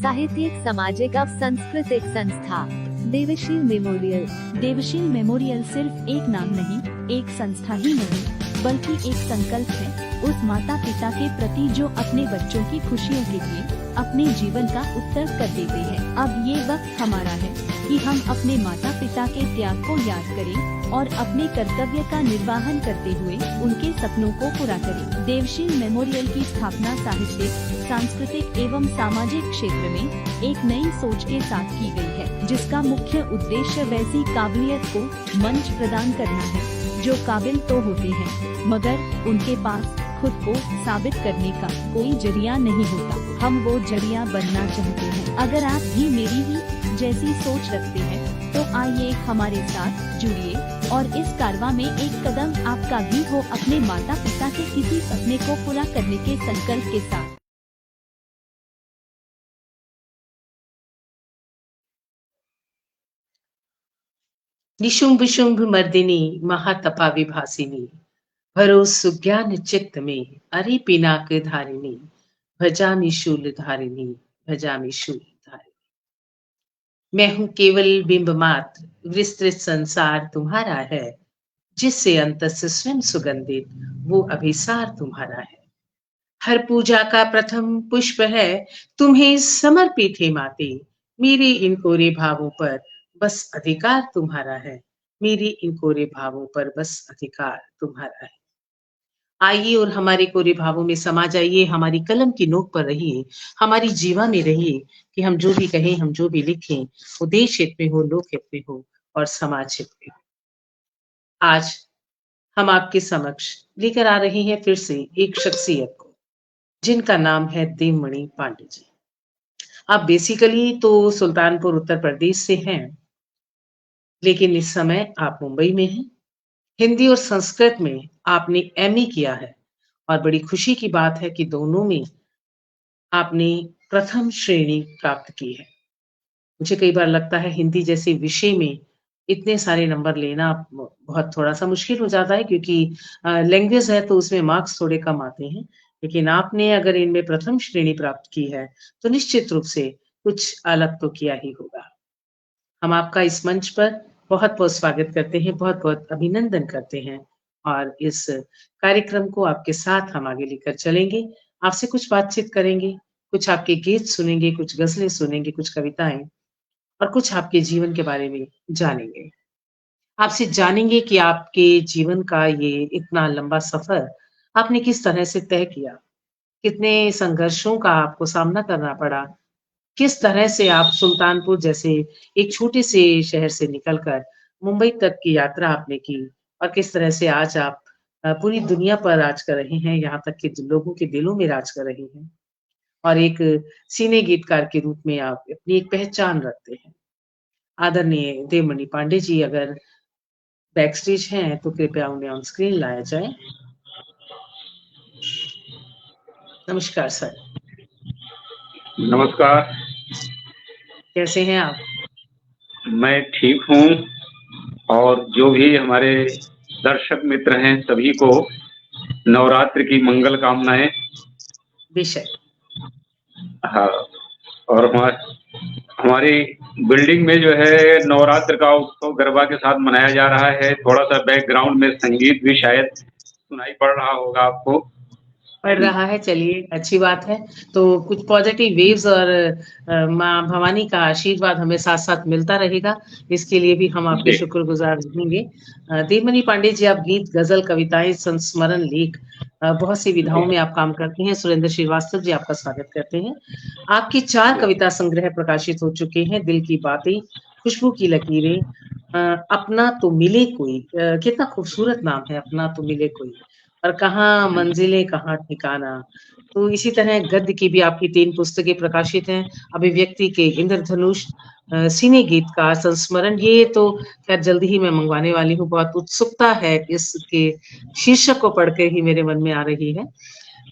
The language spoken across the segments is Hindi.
साहित्यिक, सामाजिक व सांस्कृतिक संस्था देवशील मेमोरियल। देवशील मेमोरियल सिर्फ एक नाम नहीं, एक संस्था ही नहीं, बल्कि एक संकल्प है उस माता पिता के प्रति जो अपने बच्चों की खुशियों के लिए अपने जीवन का उत्सर्ग कर देते हैं। अब ये वक्त हमारा है कि हम अपने माता पिता के त्याग को याद करें और अपने कर्तव्य का निर्वहन करते हुए उनके सपनों को पूरा करें। देवशील मेमोरियल की स्थापना साहित्यिक, सांस्कृतिक एवं सामाजिक क्षेत्र में एक नई सोच के साथ की गई है, जिसका मुख्य उद्देश्य वैसी काबिलियत को मंच प्रदान करना है जो काबिल तो होते हैं, मगर उनके पास खुद को साबित करने का कोई जरिया नहीं होता। हम वो जरिया बनना चाहते हैं। अगर आप भी मेरी ही जैसी सोच रखते हैं तो आइए हमारे साथ जुड़िए और इस कारवां में एक कदम आपका भी हो अपने माता पिता के किसी सपने को पूरा करने के संकल्प के साथ। निशुंभ शुंभ मर्दिनी महातपा विभासिनी भरोस सुज्ञान चित्त में अरे पिनाक धारिणी भजामि शूल धारिणी भजामि शूल धारिणी। मैं हूं केवल बिंब मात्र, विस्तृत संसार तुम्हारा है, जिससे अंतस स्वयं सुगंधित वो अभिसार तुम्हारा है। हर पूजा का प्रथम पुष्प है तुम्हें समर्पित है माते, मेरे इन कोरे भावों पर बस अधिकार तुम्हारा है, मेरे इन कोरे भावों पर बस अधिकार तुम्हारा है। आइए और हमारे कोरे भावों में समा जाइए, हमारी कलम की नोक पर रहिए, हमारी जीवा में रहिए कि हम जो भी कहें, हम जो भी लिखें, वो देश हित में हो, लोक हित में हो और समाज हित में हो। आज हम आपके समक्ष लेकर आ रहे हैं फिर से एक शख्सियत को, जिनका नाम है देवमणि पांडे जी। आप बेसिकली तो सुल्तानपुर उत्तर प्रदेश से हैं, लेकिन इस समय आप मुंबई में हैं। हिंदी और संस्कृत में आपने एमए किया है और बड़ी खुशी की बात है कि दोनों में आपने प्रथम श्रेणी प्राप्त की है। मुझे कई बार लगता है हिंदी जैसे विषय में इतने सारे नंबर लेना बहुत थोड़ा सा मुश्किल हो जाता है, क्योंकि लैंग्वेज है तो उसमें मार्क्स थोड़े कम आते हैं, लेकिन आपने अगर इनमें प्रथम श्रेणी प्राप्त की है तो निश्चित रूप से कुछ अलग तो किया ही होगा। हम आपका इस मंच पर बहुत बहुत स्वागत करते हैं, बहुत बहुत अभिनंदन करते हैं और इस कार्यक्रम को आपके साथ हम आगे लेकर चलेंगे। आपसे कुछ बातचीत करेंगे, कुछ आपके गीत सुनेंगे, कुछ गजलें सुनेंगे, कुछ कविताएं और कुछ आपके जीवन के बारे में जानेंगे। आपसे जानेंगे कि आपके जीवन का ये इतना लंबा सफर आपने किस तरह से तय किया, कितने संघर्षों का आपको सामना करना पड़ा, किस तरह से आप सुल्तानपुर जैसे एक छोटे से शहर से निकलकर मुंबई तक की यात्रा आपने की और किस तरह से आज आप पूरी दुनिया पर राज कर रहे हैं, यहाँ तक कि लोगों के दिलों में राज कर रहे हैं और एक सिने गीतकार के रूप में आप अपनी एक पहचान रखते हैं। आदरणीय देवमणि पांडे जी अगर बैक स्टेज हैं तो कृपया उन्हें ऑन स्क्रीन लाया जाए। नमस्कार सर। नमस्कार। कैसे हैं आप? मैं ठीक हूँ और जो भी हमारे दर्शक मित्र हैं सभी को नवरात्र की मंगल कामनाएं। बेशक। हाँ, और हमारी बिल्डिंग में जो है नवरात्र का उत्सव गरबा के साथ मनाया जा रहा है। थोड़ा सा बैकग्राउंड में संगीत भी शायद सुनाई पड़ रहा होगा आपको। पड़ रहा है, चलिए अच्छी बात है। तो कुछ पॉजिटिव वेव्स और माँ भवानी का आशीर्वाद हमें साथ साथ मिलता रहेगा, इसके लिए भी हम आपके शुक्रगुजार रहेंगे। देवमणि पांडे जी, आप गीत, गजल, कविताएं, संस्मरण, लेख, बहुत सी विधाओं में आप काम करते हैं। सुरेंद्र श्रीवास्तव जी आपका स्वागत करते हैं। आपके 4 कविता संग्रह प्रकाशित हो चुके हैं, दिल की बातें, खुशबू की लकीरें, अपना तो मिले कोई, कितना खूबसूरत नाम है, अपना तो मिले कोई, और कहाँ मंजिलें कहाँ ठिकाना। तो इसी तरह गद्य की भी आपकी 3 पुस्तकें प्रकाशित हैं, अभिव्यक्ति के इंद्रधनुष, सिने गीतकार, संस्मरण। ये तो खैर जल्दी ही मैं मंगवाने वाली हूँ, बहुत उत्सुकता है इसके शीर्षक को पढ़कर ही मेरे मन में आ रही है।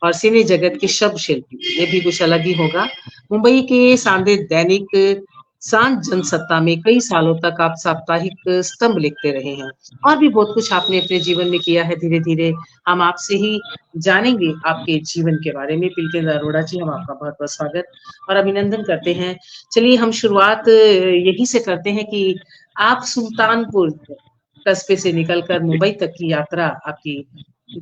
और सिने जगत के शब्द शिल्पी, ये भी कुछ अलग ही होगा। मुंबई के सांदे दैनिक सांझ जनसत्ता में कई सालों तक आप साप्ताहिक स्तंभ लिखते रहे हैं और भी बहुत कुछ आपने अपने जीवन में किया है। धीरे-धीरे हम आपसे ही जानेंगे आपके जीवन के बारे में। पुलकित अरोड़ा जी, हम आपका बहुत-बहुत स्वागत और अभिनंदन करते हैं। चलिए हम शुरुआत यहीं से करते हैं कि आप सुल्तानपुर कस्बे से निकलकर मुंबई तक की यात्रा आपकी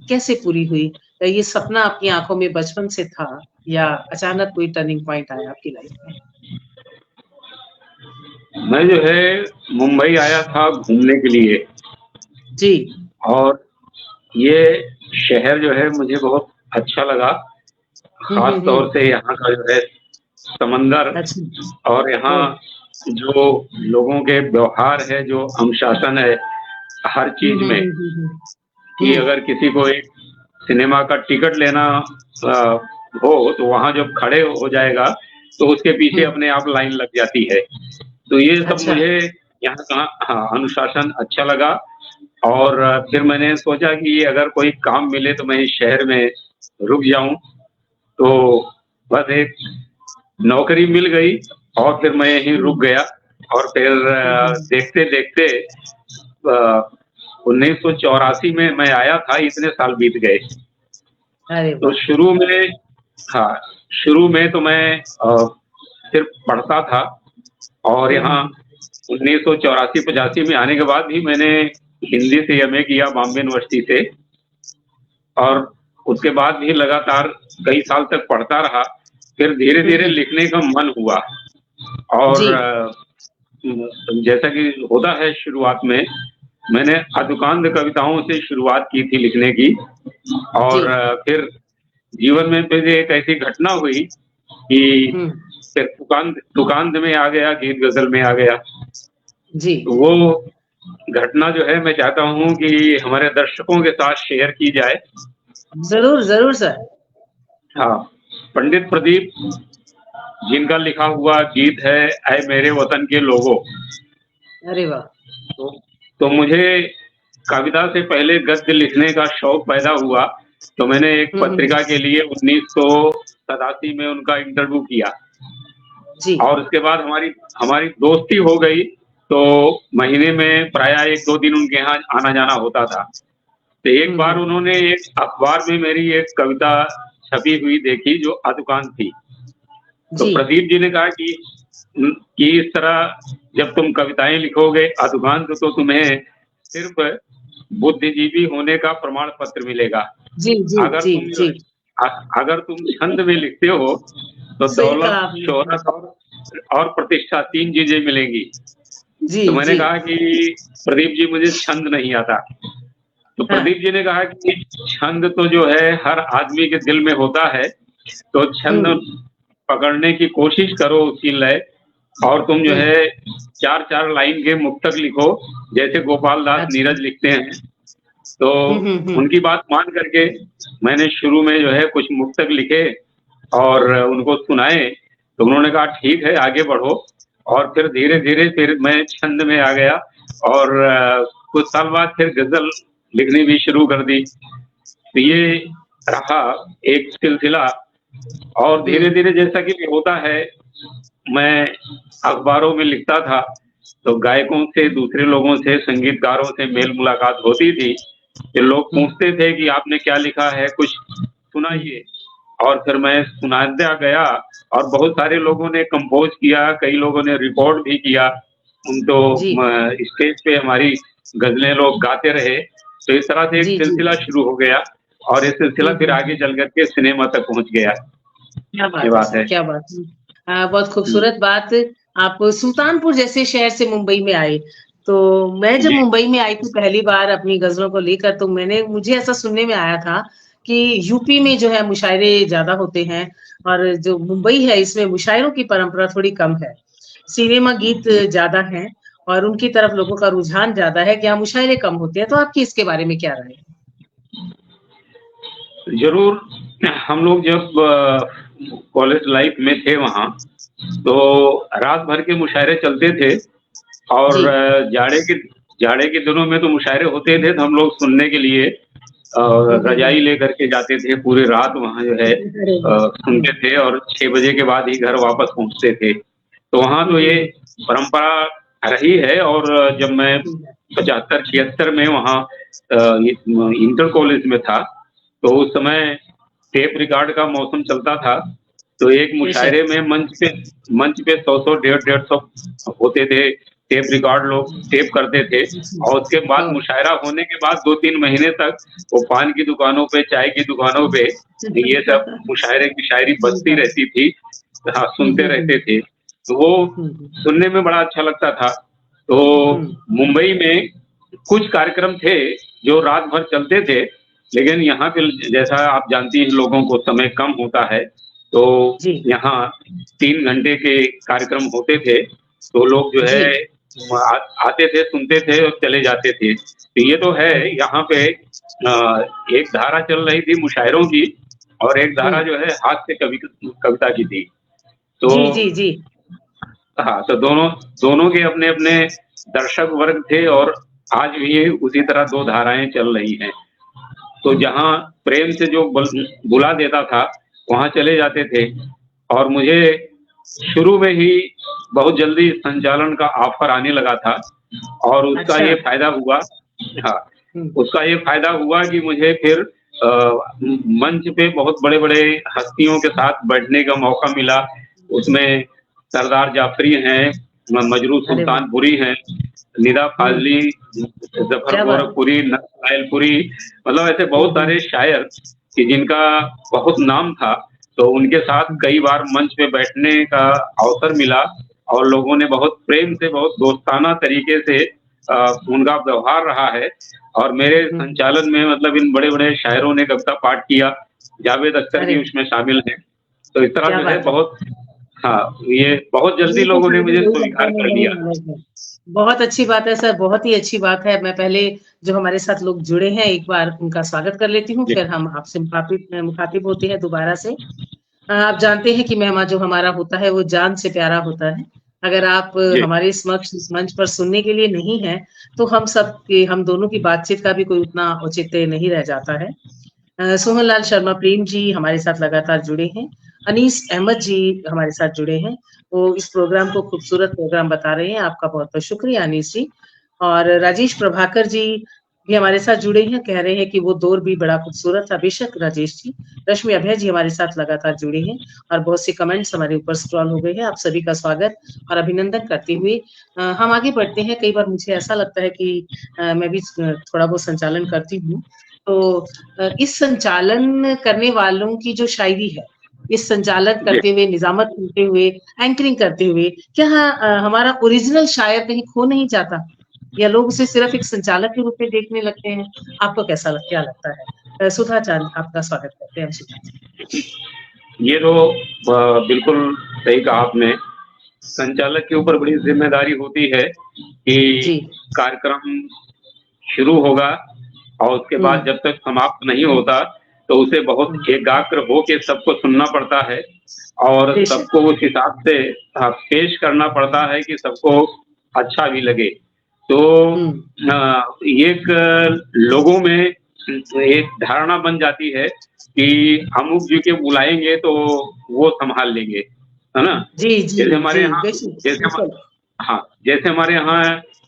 कैसे पूरी हुई? ये सपना आपकी आँखों में बचपन से था या अचानक कोई टर्निंग पॉइंट आया आपकी लाइफ में? मैं जो है मुंबई आया था घूमने के लिए, जी। और ये शहर जो है मुझे बहुत अच्छा लगा। खास तौर से यहाँ का जो है समंदर, अच्छा। और यहाँ जो लोगों के व्यवहार है, जो अनुशासन है हर चीज में, कि अगर किसी को एक सिनेमा का टिकट लेना हो तो वहाँ जब खड़े हो जाएगा तो उसके पीछे अपने आप लाइन लग जाती है। तो ये सब अच्छा। मुझे यहाँ का अनुशासन अच्छा लगा, और फिर मैंने सोचा कि अगर कोई काम मिले तो मैं इस शहर में रुक जाऊं। तो बस एक नौकरी मिल गई और फिर मैं यहीं रुक गया, और फिर देखते देखते 1984 में मैं आया था, इतने साल बीत गए। अरे तो शुरू में तो मैं सिर्फ पढ़ता था, और यहाँ 1984-85 में आने के बाद भी मैंने हिंदी से एमए किया बॉम्बे यूनिवर्सिटी से, और उसके बाद भी लगातार कई साल तक पढ़ता रहा। फिर धीरे धीरे लिखने का मन हुआ, और जैसा कि होता है शुरुआत में, मैंने अधुकांत कविताओं से शुरुआत की थी लिखने की, और फिर जीवन में फिर एक ऐसी घटना हुई कि फिर तुकांत में आ गया, गीत गजल में आ गया जी। तो वो घटना जो है मैं चाहता हूँ कि हमारे दर्शकों के साथ शेयर की जाए। जरूर जरूर सर। हाँ, पंडित प्रदीप जिनका लिखा हुआ गीत है ऐ मेरे वतन के लोगों। अरे वाह। तो मुझे कविता से पहले गद्य लिखने का शौक पैदा हुआ, तो मैंने एक पत्रिका के लिए 1987 में उनका इंटरव्यू किया जी। और उसके बाद हमारी दोस्ती हो गई। तो महीने में प्राय 1-2 दिन उनके यहाँ आना जाना होता था। तो एक बार उन्होंने एक अखबार में मेरी एक कविता छपी हुई देखी जो अधुकांत थी। तो प्रदीप जी ने कहा कि इस तरह जब तुम कविताएं लिखोगे अधुकांत, तो तुम्हें सिर्फ बुद्धिजीवी होने का प्रमाण पत्र मिलेगा। जी जी अगर तुम छंद में लिखते हो तो दौलत, शोहरत और प्रतिष्ठा 3 चीजें मिलेंगी। तो मैंने कहा कि प्रदीप जी मुझे छंद नहीं आता। तो प्रदीप जी ने कहा कि छंद तो जो है हर आदमी के दिल में होता है, तो छंद पकड़ने की कोशिश करो उसकी लय, और तुम जो है 4-4 लाइन के मुक्तक लिखो जैसे गोपाल दास नीरज लिखते हैं। तो उनकी बात मान करके मैंने शुरू में जो है कुछ मुक्तक लिखे और उनको सुनाए। तो उन्होंने कहा ठीक है आगे बढ़ो, और फिर धीरे धीरे फिर मैं छंद में आ गया, और कुछ साल बाद फिर गजल लिखनी भी शुरू कर दी। तो ये रहा एक सिलसिला, और धीरे धीरे जैसा कि होता है, मैं अखबारों में लिखता था तो गायकों से, दूसरे लोगों से, संगीतकारों से मेल मुलाकात होती थी। कि लोग पूछते थे कि आपने क्या लिखा है, कुछ सुनाइए, और फिर मैं सुनाता गया, और बहुत सारे लोगों ने कंपोज किया, कई लोगों ने रिकॉर्ड भी किया। तो स्टेज पे हमारी गजलें लोग गाते रहे। तो इस तरह से एक सिलसिला शुरू हो गया, और ये सिलसिला फिर आगे चल करके सिनेमा तक पहुंच गया। क्या बात है, क्या बात है। बहुत खूबसूरत बात। आप सुल्तानपुर जैसे शहर से मुंबई में आए। तो मैं जब मुंबई में आई थी पहली बार अपनी गजलों को लेकर, तो मुझे ऐसा सुनने में आया था कि यूपी में जो है मुशायरे ज्यादा होते हैं, और जो मुंबई है इसमें मुशायरों की परंपरा थोड़ी कम है। सिनेमा गीत ज्यादा हैं और उनकी तरफ लोगों का रुझान ज्यादा है, क्या मुशायरे कम होते हैं? तो आपकी इसके बारे में क्या राय है? जरूर, हम लोग जब कॉलेज लाइफ में थे वहाँ, तो रात भर के मुशायरे चलते थे, और जाड़े के दिनों में तो मुशायरे होते थे, तो हम लोग सुनने के लिए रजाई लेकर के जाते थे, पूरी रात वहाँ जो है सुनते थे, और 6 बजे के बाद ही घर वापस पहुँचते थे। तो वहाँ तो ये परंपरा रही है। और जब मैं 75-76 में वहाँ इंटर कॉलेज में था, तो उस समय टेप रिकॉर्ड का मौसम चलता था। तो एक मुशायरे में मंच पे 100 150 होते थे टेप रिकॉर्ड, लोग टेप करते थे। और उसके बाद मुशायरा होने के बाद 2-3 महीने तक वो पान की दुकानों पे, चाय की दुकानों पे ये सब मुशायरे की शायरी बजती रहती थी। हाँ, सुनते रहते थे, तो वो सुनने में बड़ा अच्छा लगता था। तो मुंबई में कुछ कार्यक्रम थे जो रात भर चलते थे, लेकिन यहाँ पे जैसा आप जानती हैं लोगों को समय कम होता है, तो यहाँ 3 घंटे के कार्यक्रम होते थे। तो लोग जो है आते थे, सुनते थे और चले जाते थे। तो ये तो है, यहाँ पे एक धारा चल रही थी मुशायरों की, और एक धारा जो है हास्य कविता की थी। तो जी। हाँ, तो दोनों के अपने अपने दर्शक वर्ग थे, और आज भी उसी तरह 2 धाराएं चल रही हैं। तो जहाँ प्रेम से जो बुला देता था वहाँ चले जाते थे। और मुझे शुरू में ही बहुत जल्दी संचालन का ऑफर आने लगा था, और उसका ये फायदा हुआ, हाँ, उसका ये फायदा हुआ कि मुझे फिर मंच पे बहुत बड़े बड़े हस्तियों के साथ बैठने का मौका मिला। उसमें सरदार जाफरी हैं, मजरू सुल्तानपुरी हैं, निदा फाजली, जफर गोरखपुरी, नायलपुरी, मतलब ऐसे बहुत सारे शायर कि जिनका बहुत नाम था। तो उनके साथ कई बार मंच पे बैठने का अवसर मिला, और लोगों ने बहुत प्रेम से, बहुत दोस्ताना तरीके से उनका व्यवहार रहा है। और मेरे संचालन में मतलब इन बड़े बड़े शायरों ने कविता पाठ किया, जावेद अख्तर भी उसमें शामिल हैं। तो इस तरह जो है बहुत, हाँ, ये बहुत जल्दी लोगों ने मुझे स्वीकार कर लिया। बहुत अच्छी बात है सर, बहुत ही अच्छी बात है। मैं पहले जो हमारे साथ लोग जुड़े हैं एक बार उनका स्वागत कर लेती हूँ, फिर हम आपसे मुखातिब होते हैं दोबारा से। आप जानते हैं कि मेहमान जो हमारा होता है वो जान से प्यारा होता है। अगर आप हमारे समक्ष इस मंच पर सुनने के लिए नहीं है, तो हम दोनों की बातचीत का भी कोई उतना औचित्य नहीं रह जाता है। सोहन लाल शर्मा प्रेम जी हमारे साथ लगातार जुड़े हैं। अनीस अहमद जी हमारे साथ जुड़े हैं, वो इस प्रोग्राम को खूबसूरत प्रोग्राम बता रहे हैं। आपका बहुत बहुत शुक्रिया अनीस जी। और राजेश प्रभाकर जी भी हमारे साथ जुड़े हैं, कह रहे हैं कि वो दौर भी बड़ा खूबसूरत था। बेशक राजेश जी। रश्मि अभय जी हमारे साथ लगातार जुड़े हैं, और बहुत से कमेंट्स हमारे ऊपर स्क्रॉल हो गए हैं। आप सभी का स्वागत और अभिनंदन करते हुए हम आगे बढ़ते हैं। कई बार मुझे ऐसा लगता है कि मैं भी थोड़ा बहुत संचालन करती हूँ, तो इस संचालन करने वालों की जो शायरी है, इस संचालन करते हुए, निजामत करते हुए, एंकरिंग करते हुए, क्या हमारा ओरिजिनल शायर कहीं खो नहीं जाता, या लोग उसे सिर्फ एक संचालक के रूप में देखने लगते हैं? आपको क्या लगता है? सुधा चांद, आपका स्वागत करते हैं। सुधा, ये तो बिल्कुल सही कहा आपने। संचालक के ऊपर बड़ी जिम्मेदारी होती है कि कार्यक्रम शुरू होगा और उसके बाद जब तक समाप्त नहीं होता तो उसे बहुत एकाग्र होके सबको सुनना पड़ता है, और सबको उस हिसाब से पेश करना पड़ता है कि सबको अच्छा भी लगे। तो एक लोगों में एक धारणा बन जाती है कि अमुक जी के बुलाएंगे तो वो संभाल लेंगे, है ना? जैसे हमारे यहाँ जैसे हमारे यहाँ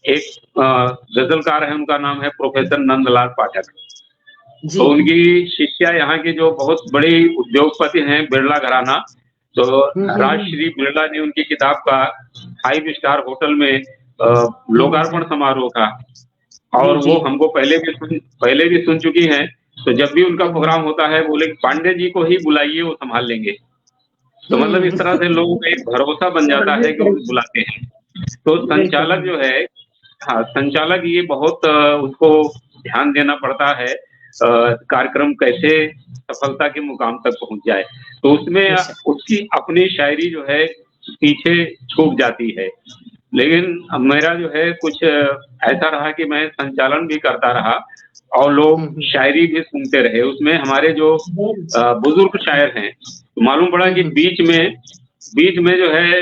एक गजलकार है, उनका नाम है प्रोफेसर नंदलाल पाठक। तो उनकी शिष्या यहाँ के जो बहुत बड़ी उद्योगपति हैं, बिरला घराना, तो राजश्री बिरला ने उनकी किताब का 5 स्टार होटल में लोकार्पण समारोह का, और वो हमको पहले भी सुन चुकी हैं। तो जब भी उनका प्रोग्राम होता है बोले पांडे जी को ही बुलाइए, वो संभाल लेंगे। तो मतलब इस तरह से लोगों का एक भरोसा बन जाता है कि वो बुलाते हैं। तो संचालक जो है, हाँ, संचालक ये बहुत उसको ध्यान देना पड़ता है कार्यक्रम कैसे सफलता के मुकाम तक पहुंच जाए। तो उसमें उसकी अपनी शायरी जो है पीछे छूट जाती है। लेकिन मेरा जो है कुछ ऐसा रहा कि मैं संचालन भी करता रहा और लोग शायरी भी सुनते रहे। उसमें हमारे जो बुजुर्ग शायर हैं, तो मालूम पड़ा कि बीच में जो है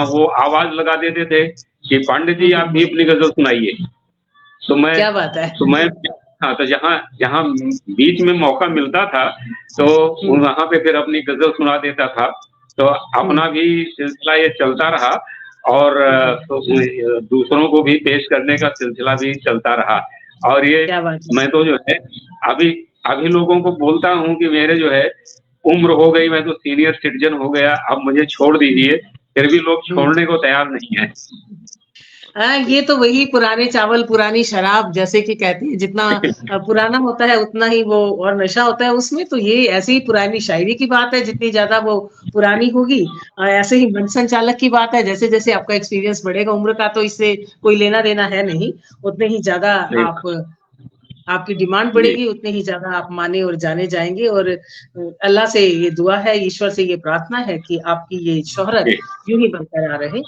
वो आवाज लगा देते थे कि पांडे जी आप भी अपनी गजल सुनाइए। तो मैं क्या बात है, तो मैं तो जहाँ बीच में मौका मिलता था तो वहां पे फिर अपनी गजल सुना देता था। तो अपना भी सिलसिला ये चलता रहा। और तो दूसरों को भी पेश करने का सिलसिला भी चलता रहा। और ये क्या बात है। मैं तो जो है अभी अभी लोगों को बोलता हूँ कि मेरे जो है उम्र हो गई, मैं तो सीनियर सिटीजन हो गया, अब मुझे छोड़ दीजिए, फिर भी लोग छोड़ने को तैयार नहीं है। हाँ, ये तो वही पुराने चावल पुरानी शराब जैसे कि कहते हैं, जितना पुराना होता है उतना ही वो और नशा होता है उसमें। तो ये ऐसे ही पुरानी शायरी की बात है, जितनी ज्यादा वो पुरानी होगी ऐसे ही मन संचालक की बात है। जैसे जैसे आपका एक्सपीरियंस बढ़ेगा उम्र का, तो इससे कोई लेना देना है नहीं, उतने ही ज्यादा आपकी डिमांड बढ़ेगी, उतने ही ज्यादा आप माने और जाने जाएंगे। और अल्लाह से ये दुआ है, ईश्वर से ये प्रार्थना है कि आपकी ये शोहरत यूं ही बरकरार रहे।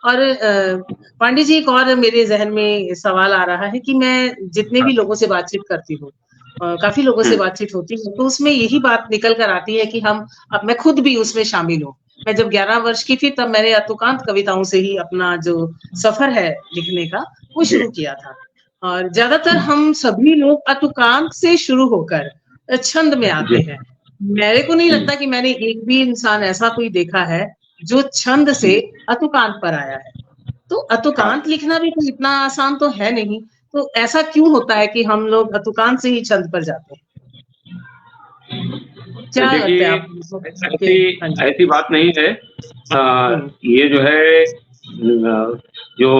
और पांडे जी, एक और मेरे जहन में सवाल आ रहा है कि मैं जितने भी लोगों से बातचीत करती हूँ, काफी लोगों से बातचीत होती है, तो उसमें यही बात निकल कर आती है कि अब मैं खुद भी उसमें शामिल हूँ। मैं जब 11 वर्ष की थी तब मैंने अतुकांत कविताओं से ही अपना जो सफर है लिखने का वो शुरू किया था। और ज्यादातर हम सभी लोग अतुकांत से शुरू होकर छंद में आते हैं। मेरे को नहीं लगता कि मैंने एक भी इंसान ऐसा कोई देखा है जो छंद से अतुकांत पर आया है। तो अतुकांत लिखना भी कोई इतना आसान तो है नहीं। तो ऐसा क्यों होता है कि हम लोग अतुकांत से ही छंद पर जाते हैं? क्या लगता है आपको? ऐसी बात नहीं है। ये जो है जो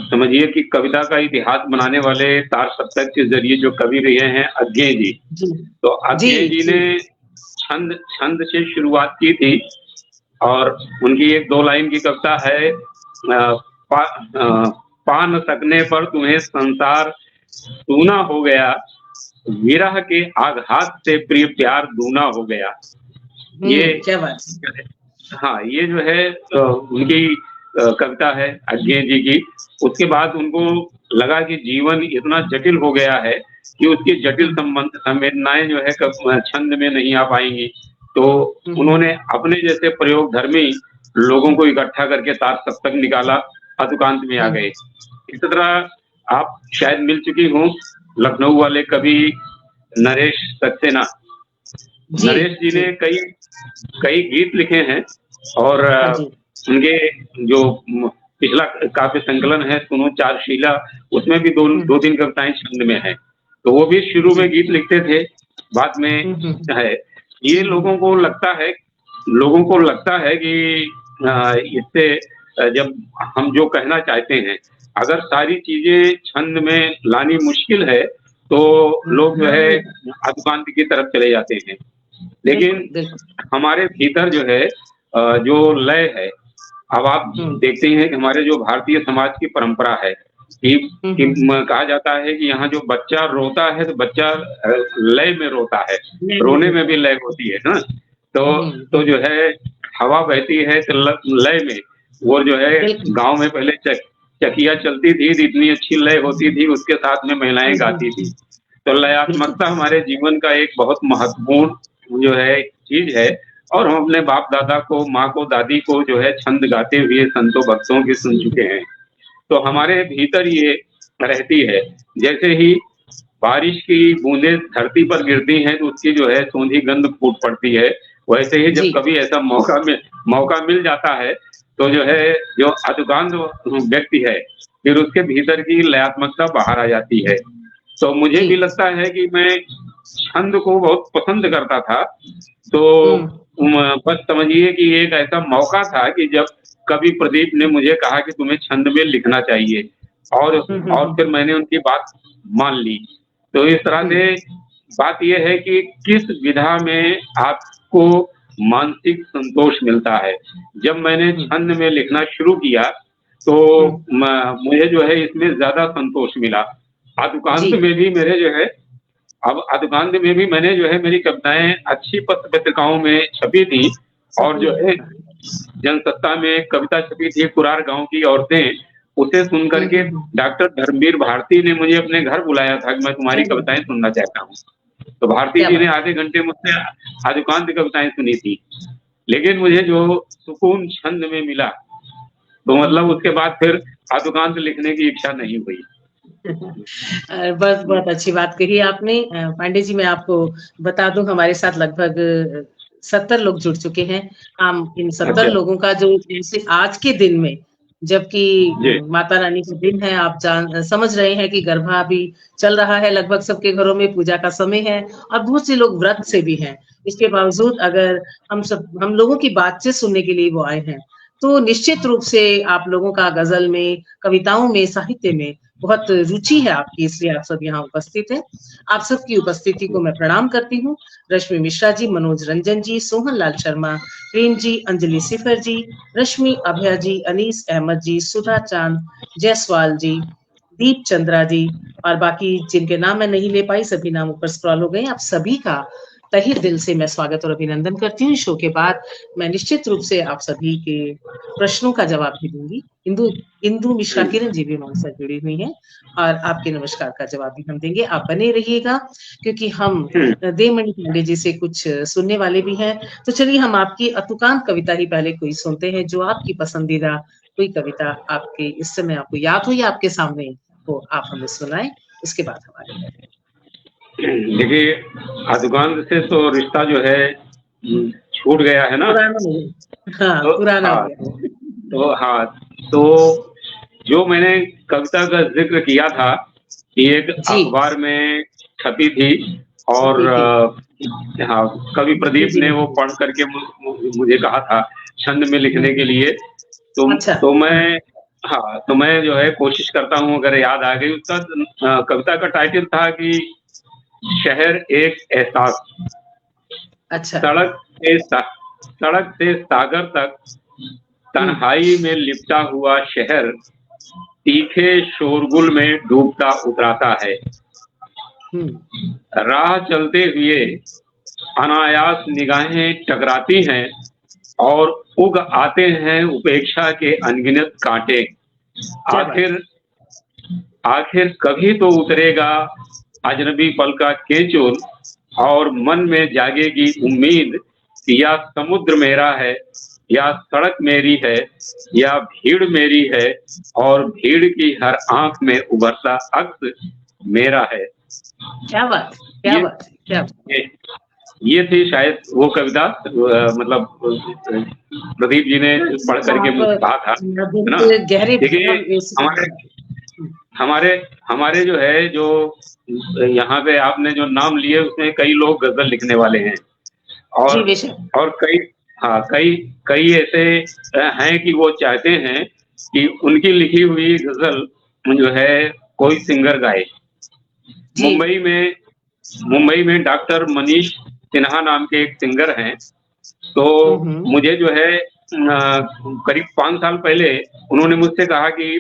समझिए कि कविता का इतिहास बनाने वाले तार सप्तक के जरिए जो कवि रहे हैं अज्ञेय जी, तो अज्ञेय जी ने छंद से शुरुआत की थी। और उनकी एक 2 लाइन की कविता है, पा न सकने पर तुम्हें संसार सूना हो गया, विरह के आघात से प्रिय प्यार दूना हो गया। ये क्या बात। हाँ, ये जो है उनकी कविता है अज्ञेय जी की। उसके बाद उनको लगा कि जीवन इतना जटिल हो गया है कि उसकी जटिल संवेदनाएं जो है छंद में नहीं आ पाएंगी। तो उन्होंने अपने जैसे प्रयोग धर्मी लोगों को इकट्ठा करके तार सप्तक निकाला, अतुकांत में आ गए। इस तरह आप शायद मिल चुकी हूँ लखनऊ वाले कवि नरेश सक्सेना। नरेश जी ने कई गीत लिखे हैं और उनके जो पिछला काव्य संकलन है सुनो चारशीला, उसमें भी 2-3 कविताएं छंद में है। तो वो भी शुरू में गीत लिखते थे, बाद में है। ये लोगों को लगता है कि इससे जब हम जो कहना चाहते हैं, अगर सारी चीजें छंद में लानी मुश्किल है तो लोग जो है अतुकांत की तरफ चले जाते हैं। लेकिन हमारे भीतर जो है जो लय है, अब आप देखते हैं कि हमारे जो भारतीय समाज की परंपरा है कि कहा जाता है कि यहाँ जो बच्चा रोता है तो बच्चा लय में रोता है, रोने में भी लय होती है ना। तो जो है हवा बहती है तो लय में, वो जो है गांव में पहले चकिया चलती थी, इतनी अच्छी लय होती थी, उसके साथ में महिलाएं गाती थी। तो लयात्मकता हमारे जीवन का एक बहुत महत्वपूर्ण जो है चीज है। और हम अपने बाप दादा को, माँ को, दादी को जो है छंद गाते हुए संतों भक्तों की सुन चुके हैं। तो हमारे भीतर ये रहती है। जैसे ही बारिश की बूंदें धरती पर गिरती हैं तो उसकी जो है सोंधी गंध फूट पड़ती है, वैसे ही जब कभी ऐसा मौका मिल जाता है तो जो है जो अतुकांत व्यक्ति है फिर उसके भीतर की लयात्मकता बाहर आ जाती है। तो मुझे भी लगता है कि मैं छंद को बहुत पसंद करता था। तो बस समझिए कि एक ऐसा मौका था कि जब कवि प्रदीप ने मुझे कहा कि तुम्हें छंद में लिखना चाहिए, और फिर मैंने उनकी बात मान ली। तो इस तरह से बात यह है कि किस विधा में आपको मानसिक संतोष मिलता है। जब मैंने छंद में लिखना शुरू किया तो मुझे जो है इसमें ज्यादा संतोष मिला। अतुकांत में भी मेरे जो है अतुकांत में भी मैंने जो है मेरी कविताएं अच्छी पत्र पत्रिकाओं में छपी थी, और जो है जनसत्ता में कविता छपी थी कुरार गांव की औरतें, उसे सुन करके डॉक्टर धर्मवीर भारती ने मुझे अपने घर बुलाया था कि मैं तुम्हारी कविताएं सुनना चाहता हूँ। तो भारती जी ने आधे घंटे मुझसे अतुकांत कविताएं सुनी थी। लेकिन मुझे जो सुकून छंद में मिला तो मतलब उसके बाद फिर अतुकांत लिखने की इच्छा नहीं हुई। बस बहुत अच्छी बात कही आपने पांडे जी। मैं आपको बता दूं हमारे साथ लगभग 70 लोग जुड़ चुके हैं। हम इन 70 लोगों का जो जैसे आज के दिन में जबकि माता रानी का दिन है, आप समझ रहे हैं कि गरबा भी चल रहा है, लगभग सबके घरों में पूजा का समय है और बहुत से लोग व्रत से भी हैं। इसके बावजूद अगर हम लोगों की बातचीत सुनने के लिए वो आए हैं, तो निश्चित रूप से आप लोगों का गज़ल में, कविताओं में, साहित्य में बहुत रुचि है आपकी, इसलिए आप सब यहाँ उपस्थित हैं। आप सबकी उपस्थिति को मैं प्रणाम करती हूँ। रश्मि मिश्रा जी, मनोज रंजन जी, सोहन लाल शर्मा, प्रेम जी, अंजलि सिफर जी, रश्मि अभया जी, अनीस अहमद जी, सुधा चांद जायसवाल जी, दीप चंद्रा जी और बाकी जिनके नाम मैं नहीं ले पाई, सभी नाम ऊपर स्क्रॉल हो गए। आप सभी का तहे दिल से मैं स्वागत और अभिनंदन करती हूँ। शो के बाद मैं निश्चित रूप से आप सभी के प्रश्नों का जवाब भी दूंगी। इंदु मिश्रा किरण जी भी हमारे साथ जुड़ी हुई हैं और आपके नमस्कार का जवाब भी हम देंगे। आप बने रहिएगा क्योंकि हम देवमणि पांडे जी से कुछ सुनने वाले भी हैं। तो चलिए हम आपकी अतुकांत कविता ही पहले कोई सुनते हैं, जो आपकी पसंदीदा कोई कविता आपके इस समय आपको याद हो या आपके सामने हो, आप हमें सुनाएं। उसके बाद हमारे देखिए, अतुकांत से तो रिश्ता जो है छूट गया है ना, पुराना हो गया। तो जो मैंने कविता का जिक्र किया था कि एक अखबार में छपी थी और कवि प्रदीप ने वो पढ़ करके मुझे कहा था छंद में लिखने के लिए। तो मैं जो है कोशिश करता हूँ, अगर याद आ गई। उसका कविता का टाइटल था कि शहर एक एहसास। अच्छा। सड़क से सागर तक तन्हाई में लिपटा हुआ शहर तीखे शोरगुल में डूबता उतराता है। राह चलते हुए अनायास निगाहें टकराती हैं और उग आते हैं उपेक्षा के अनगिनत कांटे। आखिर कभी तो उतरेगा अजनबी पल का केचुल और मन में जागेगी उम्मीद, या समुद्र मेरा है या सड़क मेरी है या भीड़ मेरी है और भीड़ की हर आंख में उभरता अक्स मेरा है। क्या बात, क्या बात, क्या बात। ये थी शायद वो कविता, मतलब प्रदीप जी ने पढ़ करके मुझे कहा था ना। देखिए, हमारे जो है, जो यहाँ पे आपने जो नाम लिए उसमें कई लोग गजल लिखने वाले हैं और कई ऐसे हैं कि वो चाहते हैं कि उनकी लिखी हुई गजल जो है कोई सिंगर गाए। मुंबई में डॉक्टर मनीष सिन्हा नाम के एक सिंगर हैं। तो मुझे जो है करीब 5 साल पहले उन्होंने मुझसे कहा कि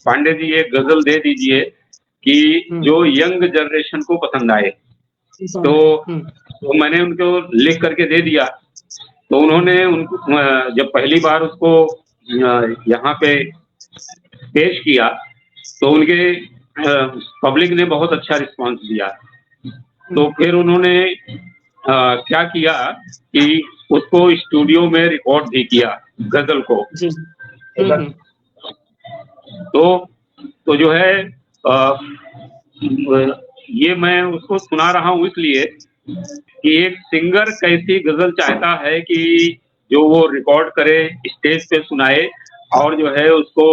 पांडे जी एक गजल दे दीजिए कि जो यंग जनरेशन को पसंद आए। तो मैंने उनको लिख करके दे दिया। तो उन्होंने जब पहली बार उसको यहाँ पे पेश किया तो उनके पब्लिक ने बहुत अच्छा रिस्पांस दिया। तो फिर उन्होंने क्या किया कि उसको स्टूडियो में रिकॉर्ड भी किया गजल को। तो जो है ये मैं उसको सुना रहा हूँ इसलिए कि एक सिंगर कैसी गजल चाहता है कि जो वो रिकॉर्ड करे, स्टेज पे सुनाए, और जो है उसको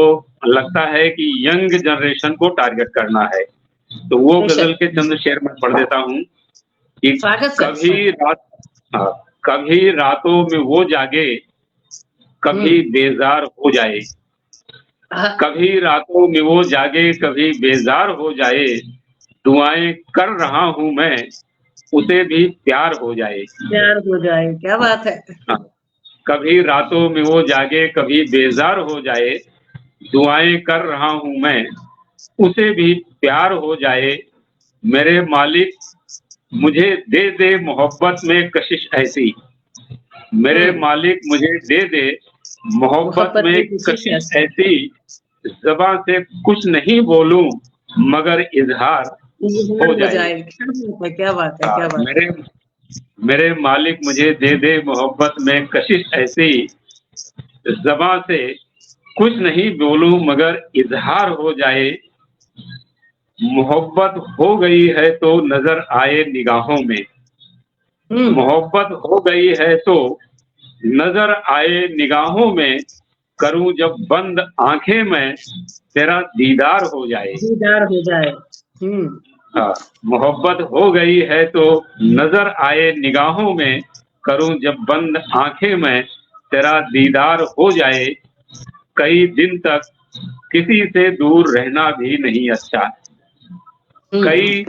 लगता है कि यंग जनरेशन को टारगेट करना है। तो वो गजल के चंद शेर में पढ़ देता हूँ कि कभी रातों में वो जागे, कभी बेजार हो जाए, कभी रातों में वो जागे, कभी बेजार हो जाए, दुआएं कर रहा हूं मैं, उसे भी प्यार हो जाए। क्या बात है। कभी रातों में वो जागे, कभी बेजार हो जाए, दुआएं कर रहा हूं मैं, उसे भी प्यार हो जाए। मेरे मालिक मुझे दे दे मोहब्बत में कशिश ऐसी, मेरे मालिक मुझे दे दे मोहब्बत में कशिश ऐसी, ज़बां से कुछ नहीं बोलूं मगर इजहार हो जाए। क्या बात है, क्या बात है। मेरे मालिक मुझे दे दे मोहब्बत में कशिश ऐसी, ज़बां से कुछ नहीं बोलूं मगर इजहार हो जाए। मोहब्बत हो गई है तो नजर आए निगाहों में, मोहब्बत हो गई है तो नजर आए निगाहों में, करूं जब बंद आंखें मैं, तेरा दीदार हो जाए। दीदार हो जाए। हाँ, मोहब्बत हो गई है तो नजर आए निगाहों में, करूं जब बंद आंखें मैं, तेरा दीदार हो जाए। कई दिन तक किसी से दूर रहना भी नहीं अच्छा, कई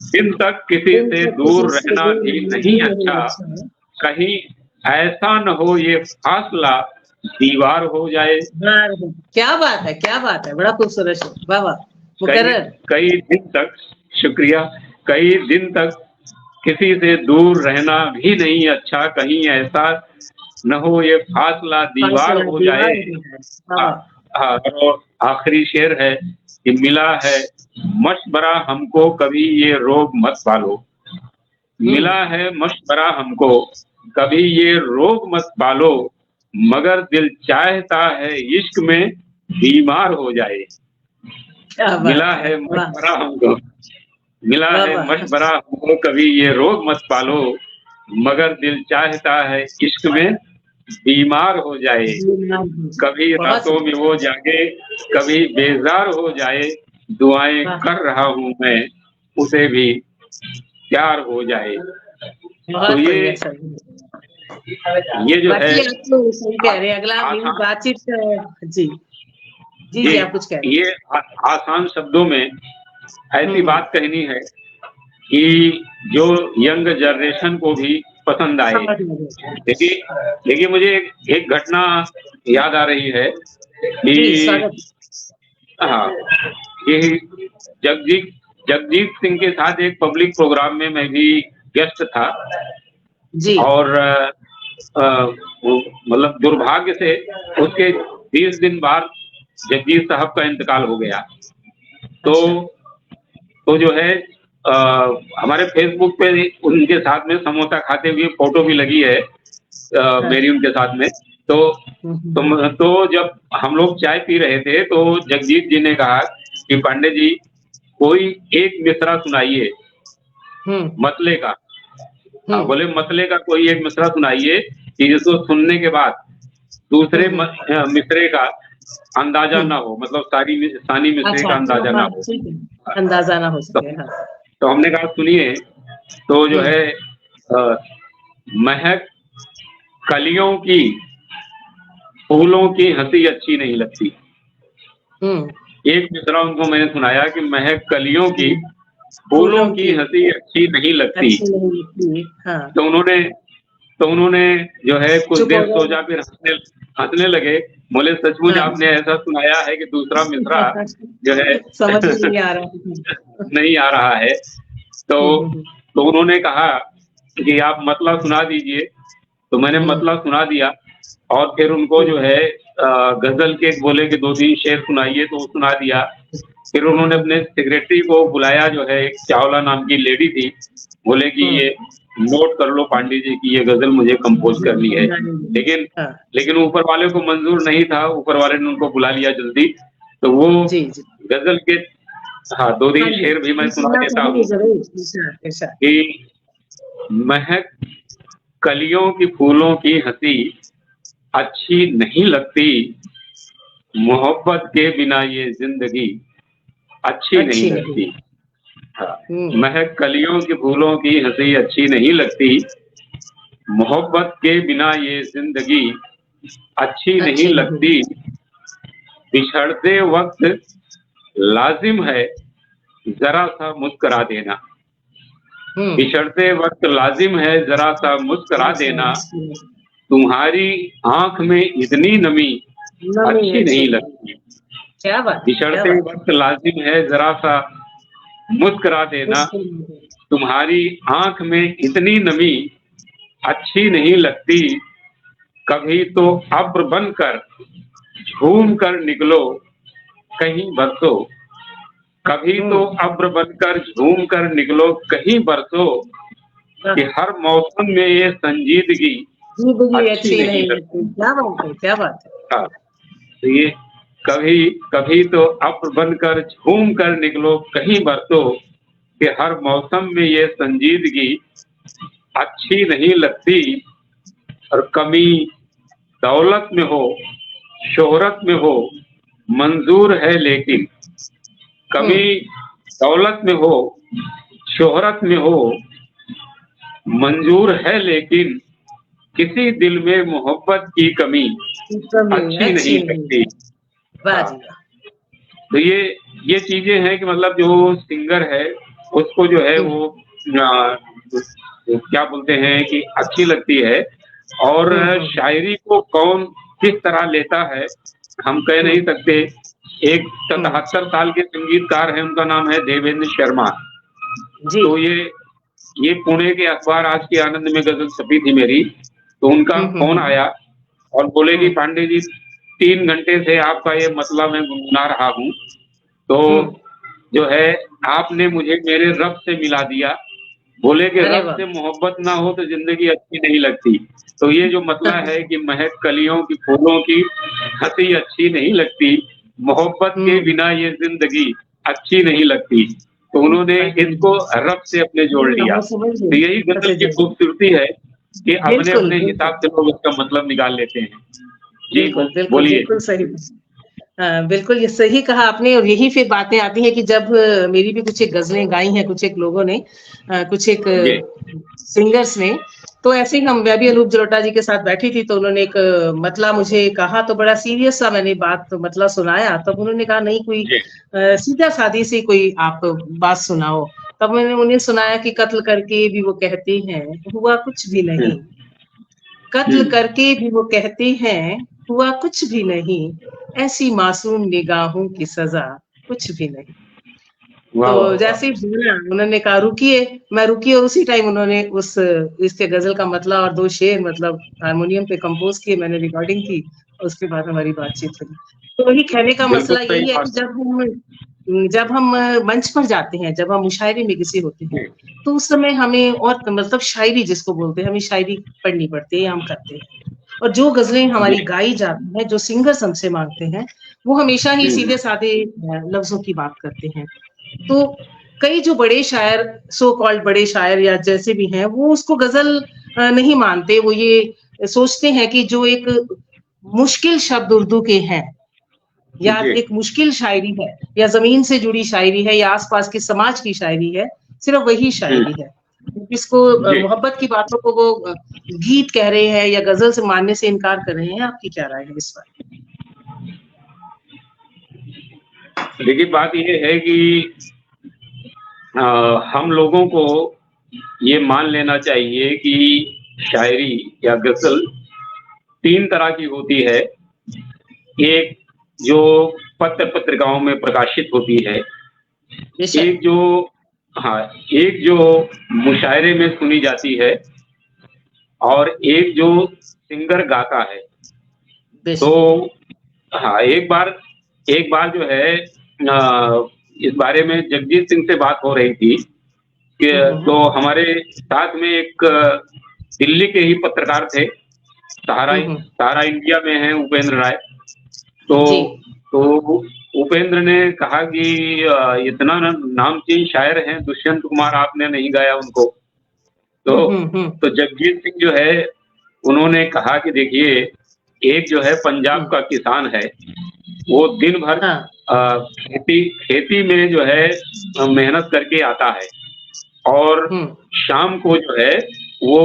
दिन तक किसी से दूर रहना भी नहीं अच्छा, कहीं ऐसा न हो ये फासला दीवार हो जाए। क्या बात है, क्या बात है, बड़ा खूबसूरत शेर, वाह वाह। मुकर्रर। कई दिन तक, शुक्रिया, कई दिन तक किसी से दूर रहना भी नहीं अच्छा, कहीं ऐसा न हो ये फासला दीवार हो जाए। हाँ, और आखिरी शेर है कि मिला है मशवरा हमको, कभी ये रोग मत पालो। मिला है मशवरा हमको, कभी ये रोग मत पालो, मगर दिल चाहता है इश्क में बीमार हो जाए। मिला है मशवरा हमको, मिला है मशवरा हमको, कभी ये रोग मत पालो, मगर दिल चाहता है इश्क में बीमार हो जाए। कभी रातों में वो जागे, कभी बेजार हो जाए, दुआएं कर रहा हूँ मैं उसे भी प्यार हो जाए। तो ये जो है, सही कह रहे हैं। अगला बातचीत। जी जी जी, आप कुछ कह रहे हैं। ये आसान शब्दों में ऐसी बात कहनी है कि जो यंग जनरेशन को भी पसंद आए। देखिए मुझे एक घटना याद आ रही है कि हाँ, ये जगजीत सिंह के साथ एक पब्लिक प्रोग्राम में मैं भी गेस्ट था जी। और मतलब दुर्भाग्य से उसके 20 दिन बाद जगजीत साहब का इंतकाल हो गया। तो जो है हमारे फेसबुक पे उनके साथ में समोसा खाते हुए फोटो भी लगी है मेरी उनके साथ में। तो जब हम लोग चाय पी रहे थे तो जगजीत जी ने कहा कि पांडे जी कोई एक मिसरा सुनाइए मतले का। बोले मतले का कोई एक मिसरा सुनाइए कि जिसको सुनने के बाद दूसरे मिसरे का अंदाजा ना हो, मतलब सानी मिसरे का अंदाजा ना हो, अंदाजा ना हो सके। तो हमने कहा सुनिए, तो जो है महक कलियों की फूलों की हंसी अच्छी नहीं लगती। एक मिसरा उनको मैंने सुनाया कि महक कलियों की फूलों की हंसी अच्छी नहीं लगती। तो उन्होंने जो है कुछ देर सोचा, फिर हंसने लगे। बोले सचमुच आपने ऐसा सुनाया है कि दूसरा मिसरा जो है समझ नहीं आ रहा है। तो उन्होंने कहा कि आप मतला सुना दीजिए। तो मैंने मतला सुना दिया और फिर उनको जो है गजल के बोले कि 2-3 शेर सुनाइए, तो सुना दिया। फिर उन्होंने अपने सेक्रेटरी को बुलाया, जो है एक चावला नाम की लेडी थी, बोले कि ये नोट कर लो पांडे जी की ये गजल मुझे कंपोज करनी है। लेकिन ऊपर वाले को मंजूर नहीं था, ऊपर वाले ने उनको बुला लिया जल्दी। तो वो गजल के 2-3 शेर भी मैं सुना देता हूँ कि महक कलियों की फूलों की हंसी अच्छी नहीं लगती, मोहब्बत के बिना ये जिंदगी अच्छी नहीं लगती। महक कलियों की फूलों की हंसी अच्छी नहीं लगती, मोहब्बत के बिना ये जिंदगी अच्छी नहीं लगती। बिछड़ते वक्त लाजिम है जरा सा मुस्कुरा देना, बिछड़ते वक्त लाजिम है जरा सा मुस्कुरा देना, तुम्हारी आंख में इतनी नमी अच्छी नहीं लगती। क्या बात। बिछड़ते वक्त लाजिम है जरा सा मुस्कुरा देना, तुम्हारी आंख में इतनी नमी अच्छी नहीं लगती। कभी तो अब्र बनकर झूम कर निकलो कहीं बरसो, कभी तो अब्र बनकर झूम कर निकलो कहीं बरसो, कि हर मौसम में ये संजीदगी अच्छी नहीं लगती। क्या बात है। तो ये कभी तो अब्र बनकर झूम कर निकलो कहीं बरसो, कि हर मौसम में ये संजीदगी अच्छी नहीं लगती। और कमी दौलत में हो शोहरत में हो मंजूर है लेकिन, कभी दौलत में हो शोहरत में हो मंजूर है लेकिन, किसी दिल में मोहब्बत की कमी अच्छी नहीं लगती। वाह हाँ, जी वाह। तो ये चीजें हैं कि मतलब जो सिंगर है उसको जो है वो क्या बोलते हैं कि अच्छी लगती है। और शायरी को कौन किस तरह लेता है हम कह नहीं सकते। एक 77 साल के संगीतकार हैं, उनका नाम है देवेंद्र शर्मा। जी तो ये पुणे के अखबार आज के आनंद में गजल छपी थी मेरी, तो उनका फोन आया और बोले कि पांडे जी 3 घंटे से आपका ये मतलब मैं गुनगुना रहा हूँ, तो जो है आपने मुझे मेरे रब से मिला दिया। बोले कि अरे रब वाह। से मोहब्बत ना हो तो जिंदगी अच्छी नहीं लगती। तो ये जो मतलब है कि महक कलियों की फूलों की हंसी अच्छी नहीं लगती, मोहब्बत के बिना ये जिंदगी अच्छी नहीं लगती। तो उन्होंने इसको रब से अपने जोड़ लिया। तो यही गजल की खूबसूरती है कि अपने बिल्कुल अपने बिल्कुल हिसाब से लोग उसका मतलब निकाल लेते हैं। जी बिल्कुल बिल्कुल बोलिए। बिल्कुल सही। बिल्कुल ये सही कहा आपने। और यही फिर बातें आती हैं कि जब मेरी भी कुछ एक गजलें गाई हैं कुछ एक लोगों ने, कुछ एक जी सिंगर्स ने। तो ऐसे ही मैं भी अनूप जलोटा जी के साथ बैठी थी, तो उन्होंने एक मतला मुझे कहा, तो बड़ा सीरियस सा मैंने बात मतला सुनाया। तब उन्होंने कहा नहीं कोई जी सीधा सादी सी कोई आप बात सुनाओ। तब मैंने उन्हें सुनाया कि कत्ल करके भी वो कहते हैं हुआ कुछ भी नहीं, कत्ल करके भी वो कहते हैं हुआ कुछ भी नहीं, ऐसी मासूम निगाहों की सजा कुछ भी नहीं। वाह तो वाह वाह। जैसे ही बोला उन्होंने कहा रुकिए, मैं रुकी, और उसी टाइम उन्होंने उस इसके गजल का मतलब और 2 शेर मतलब हारमोनियम पे कंपोज किए, मैंने रिकॉर्डिंग की, उसके बाद हमारी बातचीत हुई। तो वही कहने का बिल्कुल मसला सही यही है कि बात। जब हम मंच पर जाते हैं, जब हम मुशायरे में किसी होते हैं, तो उस समय हमें और मतलब शायरी जिसको बोलते हैं, हमें शायरी पढ़नी पड़ती है, हम करते हैं। और जो गजलें हमारी जी गाई जाती हैं, जो सिंगर्स हमसे मांगते हैं, वो हमेशा ही सीधे साधे लफ्जों की बात करते हैं। तो कई जो बड़े शायर, सो कॉल्ड बड़े शायर या जैसे भी हैं, वो उसको गजल नहीं मानते। वो ये सोचते हैं कि जो एक मुश्किल शब्द उर्दू के हैं, या जी एक मुश्किल शायरी है, या जमीन से जुड़ी शायरी है, या आसपास के समाज की शायरी है, सिर्फ वही शायरी है। इसको जी मोहब्बत की बातों को वो गीत कह रहे हैं या गजल से मानने से इनकार कर रहे हैं। आपकी क्या राय है इस पर? देखिए बात ये है कि हम लोगों को ये मान लेना चाहिए कि शायरी या गजल 3 तरह की होती है। एक जो पत्र पत्रिकाओं में प्रकाशित होती है, बेशक। एक जो हाँ एक जो मुशायरे में सुनी जाती है, और एक जो सिंगर गाता है। बेशक। तो हाँ एक बार जो है इस बारे में जगजीत सिंह से बात हो रही थी कि तो हमारे साथ में एक दिल्ली के ही पत्रकार थे, सहारा इंडिया में हैं उपेंद्र राय। तो जी तो उपेंद्र ने कहा कि इतना नामचीन शायर हैं दुष्यंत कुमार, आपने नहीं गाया उनको। तो जगजीत सिंह जो है उन्होंने कहा कि देखिए, एक जो है पंजाब का किसान है, वो दिन भर हाँ खेती में जो है मेहनत करके आता है, और शाम को जो है वो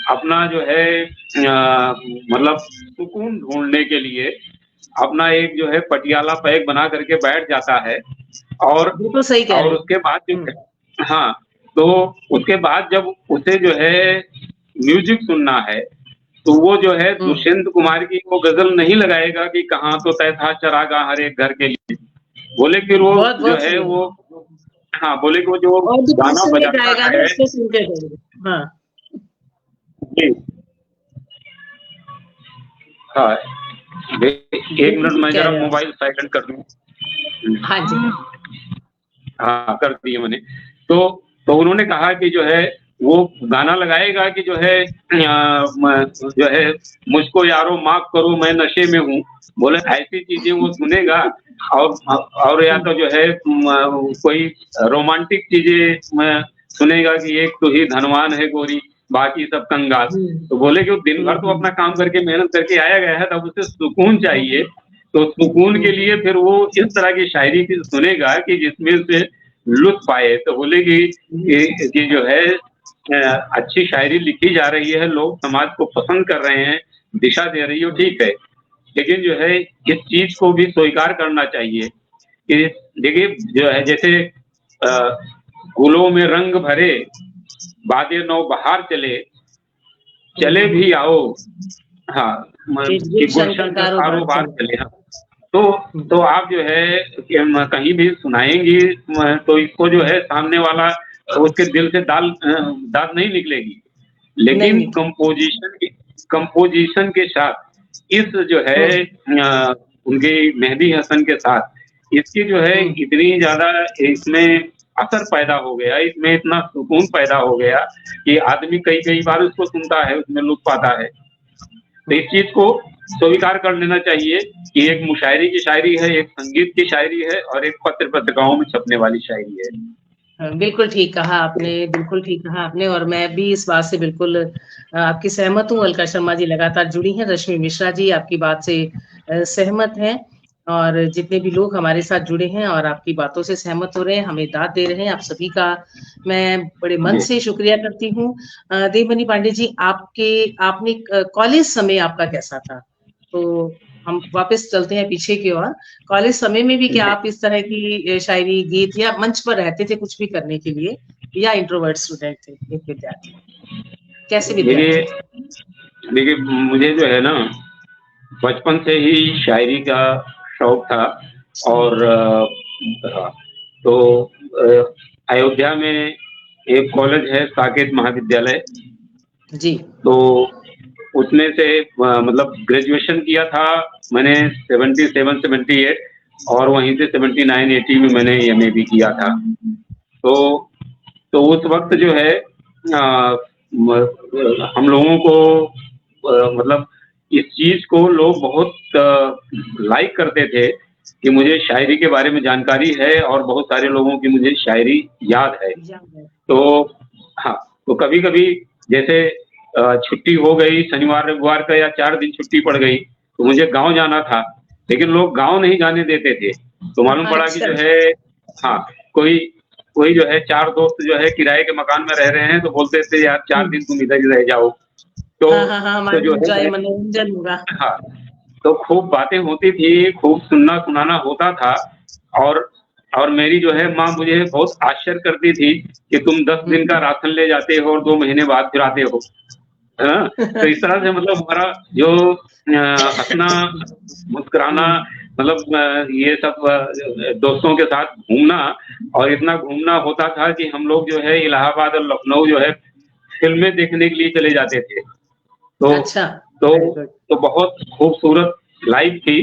अपना जो है मतलब सुकून ढूंढने के लिए अपना एक जो है पटियाला पैक बना करके बैठ जाता है। और बिल्कुल सही कह रहे उसके बाद जो हाँ तो उसके बाद जब उसे जो है म्यूजिक सुनना है, तो वो जो है दुष्यंत कुमार की वो गजल नहीं लगाएगा कि कहाँ तो तय था चरागा हर एक घर के लिए। बोले कि वो बहुत जो है वो बोले कि वो जो गाना बजाता है हाँ जी हाँ एक मिनट मैं जरा मोबाइल साइलेंट कर दूं। हाँ जी हाँ कर दिए मैंने। तो उन्होंने कहा कि जो है वो गाना लगाएगा कि जो है मुझको यारो माफ करो मैं नशे में हूँ। बोले ऐसी चीजें वो सुनेगा, और या तो जो है कोई रोमांटिक चीजें सुनेगा कि एक तो ही धनवान है गोरी बाकी सब कंगाल। तो बोले कि वो दिन भर तो अपना काम करके मेहनत करके आया गया है, तब उसे सुकून चाहिए। तो सुकून के लिए फिर वो इस तरह की शायरी सुनेगा कि जिसमें से लुत्फ आए, तो बोले कि जो है अच्छी शायरी लिखी जा रही है, लोग समाज को पसंद कर रहे हैं, दिशा दे रही हो, ठीक है, लेकिन जो है इस चीज को भी स्वीकार करना चाहिए कि देखिए जो है जैसे गुलों में रंग भरे, बादे नौ बहार चले, चले भी आओ, हाँ, कि गुलशन का कारोबार चले। हाँ, तो आप जो है कहीं भी सुनाएंगी तो इसको जो है सामने वाला उसके दिल से दाद नहीं निकलेगी, लेकिन कंपोजिशन के साथ इस जो है उनके मेहदी हसन के साथ इसकी जो है इतनी ज्यादा इसमें असर पैदा हो गया, इसमें इतना सुकून पैदा हो गया कि आदमी कई बार उसको सुनता है, उसमें लुत्फ आता है। तो इस चीज को स्वीकार कर लेना चाहिए कि एक मुशायरे की शायरी है, एक संगीत की शायरी है और एक पत्र पत्रिकाओं में छपने वाली शायरी है। बिल्कुल ठीक कहा आपने, बिल्कुल ठीक कहा आपने, और मैं भी इस बात से बिल्कुल आपकी सहमत हूँ। अलका शर्मा जी लगातार जुड़ी हैं, रश्मि मिश्रा जी आपकी बात से सहमत हैं, और जितने भी लोग हमारे साथ जुड़े हैं और आपकी बातों से सहमत हो रहे हैं, हमें दाद दे रहे हैं, आप सभी का मैं बड़े मन से शुक्रिया करती हूँ। देवमणि पांडे जी, आपने कॉलेज समय आपका कैसा था? तो हम वापस चलते हैं पीछे की ओर। कॉलेज समय में भी क्या आप इस तरह की शायरी, गीत या मंच पर रहते थे कुछ भी करने के लिए, या इंट्रोवर्ट स्टूडेंट थे, एक विद्यार्थी? कैसे विद्यार्थी? देखिए मुझे जो है ना बचपन से ही शायरी का शौक था, और तो अयोध्या में एक कॉलेज है साकेत महाविद्यालय जी, तो उसमें से मतलब ग्रेजुएशन किया था मैंने 77-78, और वहीं से 79-80 में मैंने MA भी किया था। तो उस वक्त जो है हम लोगों को मतलब इस चीज को लोग बहुत लाइक करते थे कि मुझे शायरी के बारे में जानकारी है, और बहुत सारे लोगों की मुझे शायरी याद है। तो हाँ, तो कभी कभी जैसे छुट्टी हो गई शनिवार रविवार का, या 4 दिन छुट्टी पड़ गई, तो मुझे गांव जाना था, लेकिन लोग गांव नहीं जाने देते थे। तो मालूम पड़ा कि जो है हाँ कोई जो है 4 दोस्त जो है किराए के मकान में रह रहे हैं, तो बोलते थे यार 4 दिन तुम इधर ही रह जाओ। तो जो है मनोरंजन होगा। हाँ, तो खूब बातें होती थी, खूब सुनाना होता था, और मेरी जो है माँ मुझे बहुत आश्चर्य करती थी कि तुम 10 दिन का राशन ले जाते हो और 2 महीने बाद फिर आते हो, है ना। तो इस तरह से मतलब हमारा जो हंसना मुस्कुराना, मतलब ये सब दोस्तों के साथ घूमना, और इतना घूमना होता था कि हम लोग जो है इलाहाबाद और लखनऊ जो है फिल्में देखने के लिए चले जाते थे। तो अच्छा, तो बहुत खूबसूरत लाइफ थी।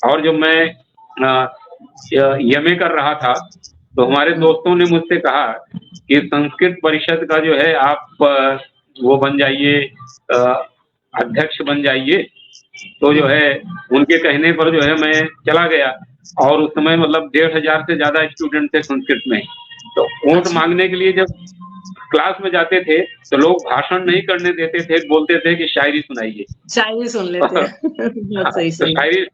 और जब मैं MA कर रहा था, तो हमारे दोस्तों ने मुझसे कहा कि संस्कृत परिषद का जो है आप वो बन जाइए, अध्यक्ष बन जाइए। तो जो है उनके कहने पर जो है मैं चला गया, और उस समय मतलब 1500 से ज्यादा स्टूडेंट थे संस्कृत में। तो वोट मांगने के लिए जब क्लास में जाते थे तो लोग भाषण नहीं करने देते थे, बोलते थे कि शायरी सुनाइए, शायरी सुन लेते हैं। सही।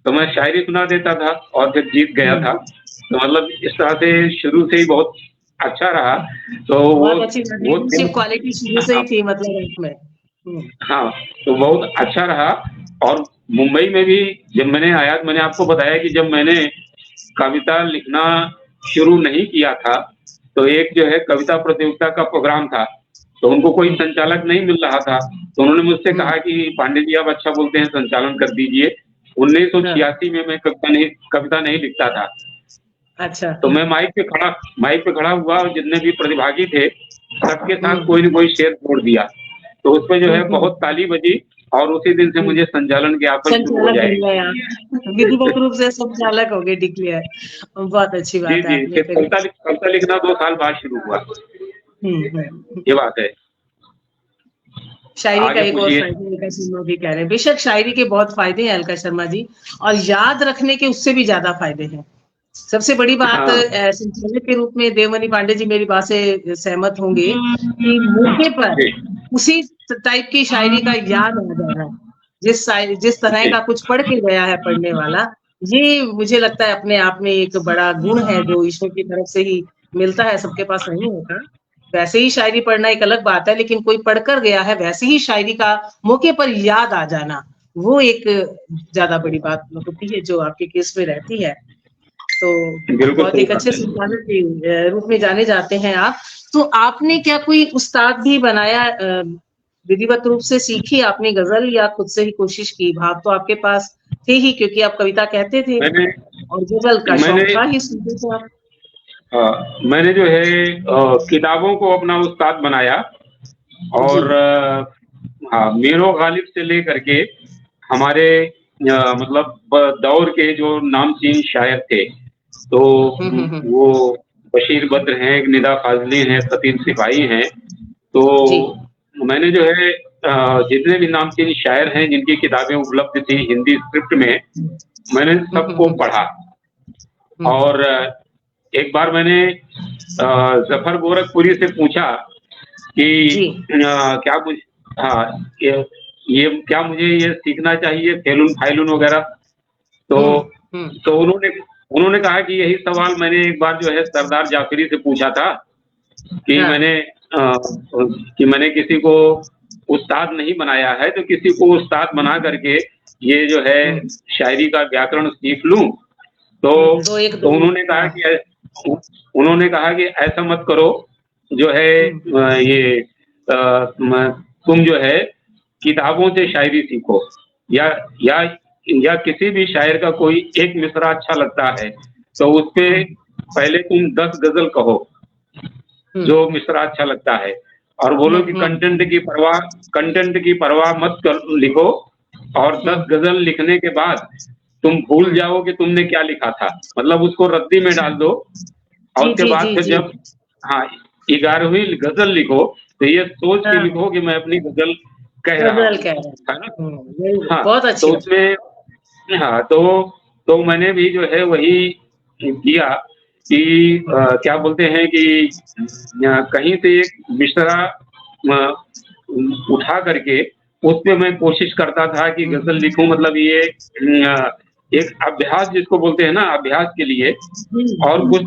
तो मैं शायरी सुना देता था और फिर जीत गया था। तो मतलब इस तरह से शुरू से ही बहुत अच्छा रहा। तो वो क्वालिटी शुरू से ही थी मतलब में। हाँ, तो बहुत अच्छा रहा। और मुंबई में भी जब मैंने आया, मैंने आपको बताया कि जब मैंने कविता लिखना शुरू नहीं किया था, तो एक जो है कविता प्रतियोगिता का प्रोग्राम था, तो उनको कोई संचालक नहीं मिल रहा था। तो उन्होंने मुझसे कहा कि पांडे जी आप अच्छा बोलते हैं, संचालन कर दीजिए। 1986 में मैं कविता नहीं लिखता था। अच्छा। तो मैं माइक पे खड़ा हुआ, और जितने भी प्रतिभागी थे सबके साथ कोई न कोई शेर जोड़ दिया। तो उस पर जो है बहुत ताली बजी, और उसी दिन से मुझे संचालन के ऑफर शुरू हो जाएगा। विधिवत रूप से संचालक हो गए, डिक्लेयर। बहुत अच्छी बात है। जी, कविता लिखना 2 साल बाद शुरू हुआ। ये बात है। शायरी का एक और फायदे अलका शर्मा भी कह रहे हैं। बेशक शायरी के बहुत फायदे हैं अलका शर्मा जी, और याद रखने के उससे भी ज्यादा फायदे हैं। सबसे बड़ी बात संचालक के रूप में देवमणि पांडे जी मेरी बात से सहमत होंगे कि मौके पर उसी टाइप की शायरी का याद आ जाना, जिस तरह का कुछ पढ़ के गया है पढ़ने वाला, ये मुझे लगता है अपने आप में एक बड़ा गुण है जो ईश्वर की तरफ से ही मिलता है, सबके पास नहीं होता। वैसे ही शायरी पढ़ना एक अलग बात है, लेकिन कोई पढ़कर गया है वैसे ही शायरी का मौके पर याद आ जाना, वो एक ज्यादा बड़ी बात होती है जो आपके केस में रहती है। तो बहुत एक अच्छे संपादक के रूप में जाने जाते हैं आप। तो आपने क्या कोई उस्ताद भी बनाया, विधिवत रूप से सीखी आपने गजल, या खुद से ही कोशिश की? भाव तो आपके पास थे ही क्योंकि आप कविता कहते थे और गजल का शौक था ही सुनते थे आप। मैंने जो है किताबों को अपना उस्ताद बनाया, और हाँ, मीरो गालिब से लेकर के हमारे मतलब दौर के जो नामचीन शायर थे, तो वो बशीर बद्र हैं, निदा फाजली हैं, खतीब सिपाही हैं। तो मैंने जो है जितने भी नामचीन शायर हैं जिनकी किताबें उपलब्ध थी हिंदी स्क्रिप्ट में, मैंने सबको पढ़ा। और एक बार मैंने जफर गोरखपुरी से पूछा कि क्या मुझे, हाँ, ये क्या मुझे ये सीखना चाहिए फेलुन फाइलुन वगैरह? तो उन्होंने कहा कि यही सवाल मैंने एक बार जो है सरदार जाफरी से पूछा था कि मैंने किसी को उस्ताद नहीं बनाया है, तो किसी को उस्ताद बना करके ये जो है शायरी का व्याकरण सीख लूं। तो उन्होंने कहा कि ऐसा मत करो, जो है ये तुम जो है किताबों से शायरी सीखो, या किसी भी शायर का कोई एक मिसरा अच्छा लगता है तो उस पे पहले तुम 10 गजल कहो जो मिसरा अच्छा लगता है, और बोलो कि कंटेंट की परवाह मत कर लिखो, और 10 गजल लिखने के बाद तुम भूल जाओ कि तुमने क्या लिखा था, मतलब उसको रद्दी में डाल दो। और उसके बाद फिर जब 11वीं गजल लिखो तो ये सोच के लिखो कि मैं अपनी गजल कह रहा हूँ, है ना? बहुत अच्छी। तो उसमें तो मैंने भी जो है वही किया कि क्या बोलते हैं कि कहीं से एक मिसरा उठा करके उस पे मैं कोशिश करता था कि गजल लिखूं, मतलब ये एक अभ्यास जिसको बोलते हैं ना, अभ्यास के लिए। और कुछ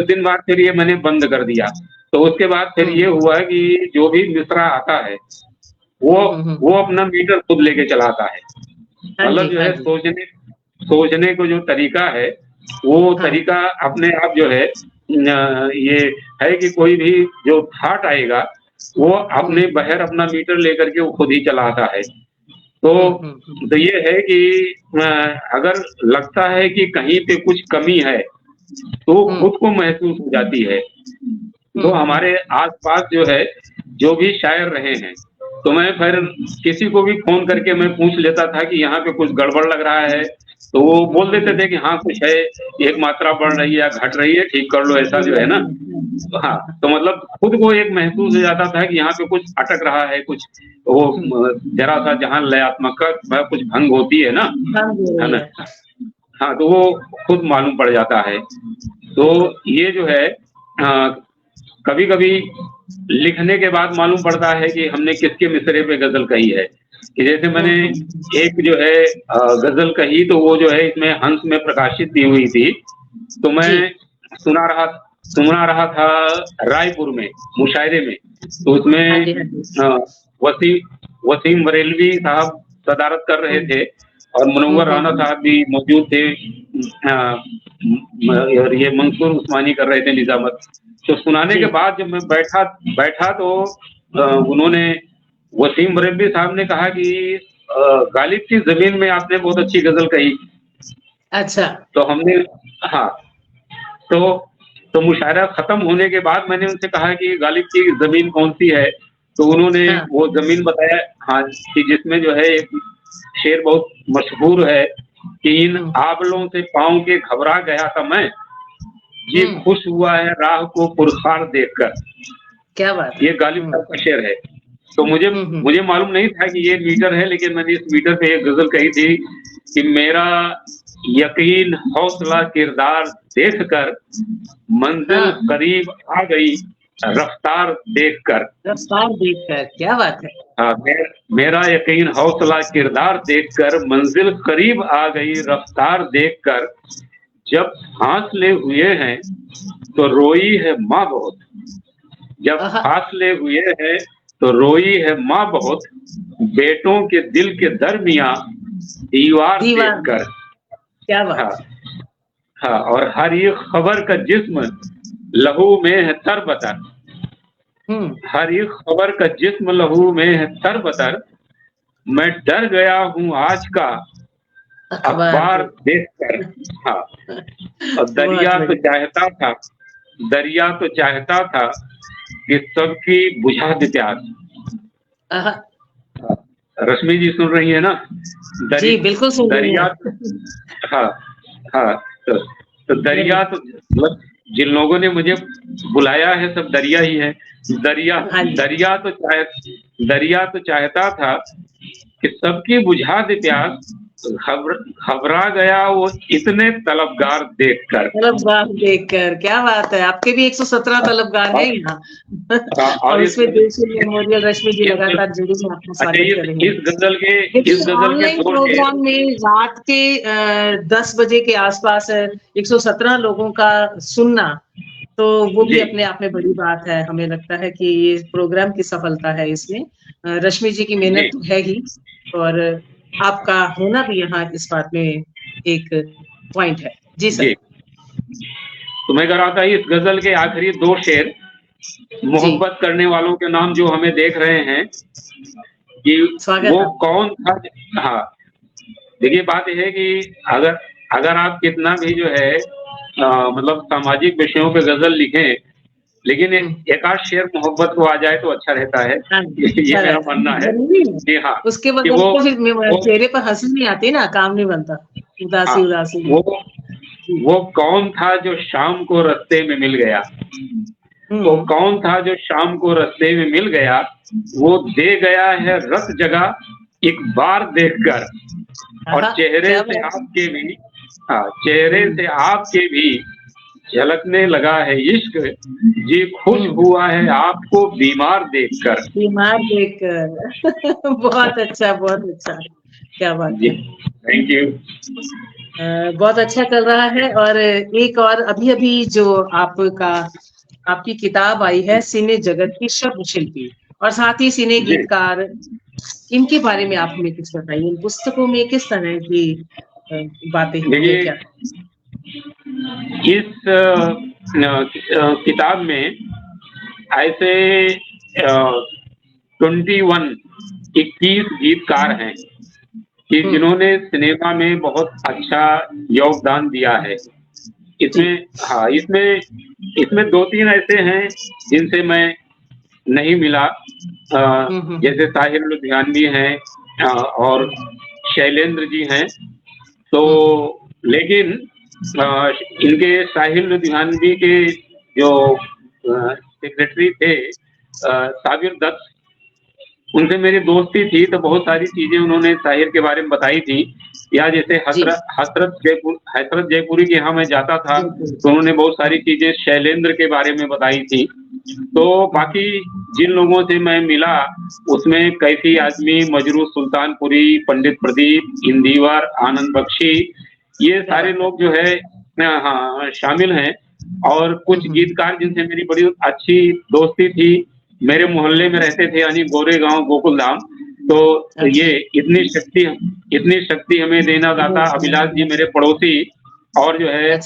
दिन बाद फिर ये मैंने बंद कर दिया। तो उसके बाद फिर ये हुआ कि जो भी मिसरा आता है वो अपना मीटर खुद लेके चलाता है, मतलब जो है सोचने को जो तरीका है वो तरीका अपने आप जो है ये है कि कोई भी जो थाट आएगा वो अपने बहर अपना मीटर लेकर के वो खुद ही चलाता है। तो ये है कि अगर लगता है कि कहीं पे कुछ कमी है तो खुद को महसूस हो जाती है। तो हमारे आसपास जो है जो भी शायर रहे हैं, तो मैं फिर किसी को भी फोन करके मैं पूछ लेता था कि यहाँ पे कुछ गड़बड़ लग रहा है, तो वो बोल देते थे कि हाँ कुछ है, एक मात्रा बढ़ रही है या घट रही है, ठीक कर लो, ऐसा जो है ना। हाँ, तो मतलब खुद को एक महसूस हो जाता था कि यहाँ पे कुछ अटक रहा है, कुछ वो जरा सा जहाँ लयात्मक का कुछ भंग होती है ना, है ना। हाँ, तो वो खुद मालूम पड़ जाता है। तो ये जो है कभी कभी लिखने के बाद मालूम पड़ता है कि हमने किसके मिसरे पे गजल कही है। कि जैसे मैंने एक जो है गजल कही, तो वो जो है इसमें हंस में प्रकाशित दी हुई थी, तो मैं सुना रहा था रायपुर में मुशायरे में। तो उसमें वसीम बरेलवी साहब सदारत कर रहे थे और मुनव्वर राना साहब भी मौजूद थे, और ये मंसूर उस्मानी कर रहे थे निजामत। तो सुनाने के बाद जब मैं बैठा तो उन्होंने, वसीम बरेलवी साहब ने कहा कि गालिब की जमीन में आपने बहुत अच्छी गजल कही। अच्छा। तो हमने तो मुशायरा खत्म होने के बाद मैंने उनसे कहा कि गालिब की जमीन कौन सी है, तो उन्होंने वो जमीन बताया, हाँ, कि जिसमें जो है एक शेर बहुत मशहूर है कि इन आबलों से पाँव के घबरा गया था मैं, ये खुश हुआ है राह को पुरखार देखकर। क्या बात, ये गालिब साहब का शेर है। तो मुझे मालूम नहीं था कि ये मीटर है, लेकिन मैंने इस मीटर पे एक गजल कही थी कि मेरा यकीन हौसला किरदार देखकर मंजिल करीब आ गई, रफ्तार देखकर। रफ्तार देखकर, क्या बात है। हाँ, मेरा यकीन हौसला किरदार देखकर, मंजिल करीब आ गई रफ्तार देखकर, जब फासले हुए हैं तो रोई है माँ बहुत, जब फासले हुए हैं तो रोई है माँ बहुत, बेटों के दिल के दरमियां दीवार देखकर। क्या बात। हाँ, हाँ, और हर एक खबर का जिस्म लहू में है तरबतर, हर एक खबर का जिस्म लहू में है तरबतर, मैं डर गया हूँ आज का अखबार देखकर। हाँ, और दरिया तो चाहता था, दरिया तो चाहता था कि सबकी बुझा दे प्यास। रश्मि जी सुन रही है ना? जी बिल्कुल सुन रही दरिया। हाँ, हाँ, तो दरिया तो मतलब जिन लोगों ने मुझे बुलाया है सब दरिया ही है। दरिया तो चाहता था कि सबकी बुझा दे प्यास, घबरा गया वो इतने तलबगार देखकर। क्या बात है। आपके भी 117 तलबगार हैं यहाँ और इसमें देवशील मेमोरियल रश्मि जी लगातार जुड़ी हैं, आपको स्वागत कर रही हैं। इस गजल ऑनलाइन प्रोग्राम में रात के 10 बजे के आसपास 117 लोगों का सुनना, तो वो भी अपने आप में बड़ी बात है। हमें लगता है कि ये प्रोग्राम की सफलता है, इसमें रश्मि जी की मेहनत तो है ही, और आपका होना भी यहाँ इस बात में एक पॉइंट है। जी सर। तो मैं कह रहा था इस गजल के आखिरी 2 शेर मोहब्बत करने वालों के नाम जो हमें देख रहे हैं कि वो कौन था। हाँ, देखिए बात यह है कि अगर आप कितना भी जो है मतलब सामाजिक विषयों पे गजल लिखें, लेकिन एक आध शेर मोहब्बत को आ जाए तो अच्छा रहता है। ये मेरा मानना है। जी हाँ, उसके बाद फिर चेहरे पर हंसी नहीं आती ना, काम नहीं बनता, उदासी उदासी। वो कौन था जो शाम को रास्ते में मिल गया, वो कौन था जो शाम को रास्ते में मिल गया, वो दे गया है रत जगह एक बार देखकर, और चेहरे से आपके भी झलकने लगा है इश्क, जी खुश हुआ है आपको बीमार देखकर। बहुत अच्छा, बहुत अच्छा, क्या बात है। Thank you. बहुत अच्छा चल रहा है। और एक और अभी जो आपकी किताब आई है सिने जगत की शब्द शिल्पी, और साथ ही सिने गीतकार, इनके बारे में आप हमें कुछ बताइए। इन पुस्तकों में किस तरह की बातें हैं? इस किताब में ऐसे 21 गीतकार हैं कि जिन्होंने सिनेमा में बहुत अच्छा योगदान दिया है। इसमें 2-3 ऐसे हैं जिनसे मैं नहीं मिला, जैसे साहिर लुधियानवी हैं और शैलेंद्र जी हैं। तो लेकिन इनके साहिर लुधियानवी के जो सेक्रेटरी थे साबिर दत्त, उनसे मेरी दोस्ती थी, तो बहुत सारी चीजें उन्होंने साहिर के बारे में बताई थी। या जैसे हसरत जयपुरी के यहाँ मैं जाता था तो उन्होंने बहुत सारी चीजें शैलेंद्र के बारे में बताई थी। तो बाकी जिन लोगों से मैं मिला उसमें कैफी आजमी, मजरू सुल्तानपुरी, पंडित प्रदीप, इंदिवर, आनंद बख्शी, ये सारे लोग जो है हाँ शामिल हैं। और कुछ गीतकार जिनसे मेरी बड़ी अच्छी दोस्ती थी, मेरे मोहल्ले में रहते थे, यानी गोरेगांव गोकुल धाम। तो ये इतनी शक्ति हमें देना दाता अभिलाष जी मेरे पड़ोसी, और जो है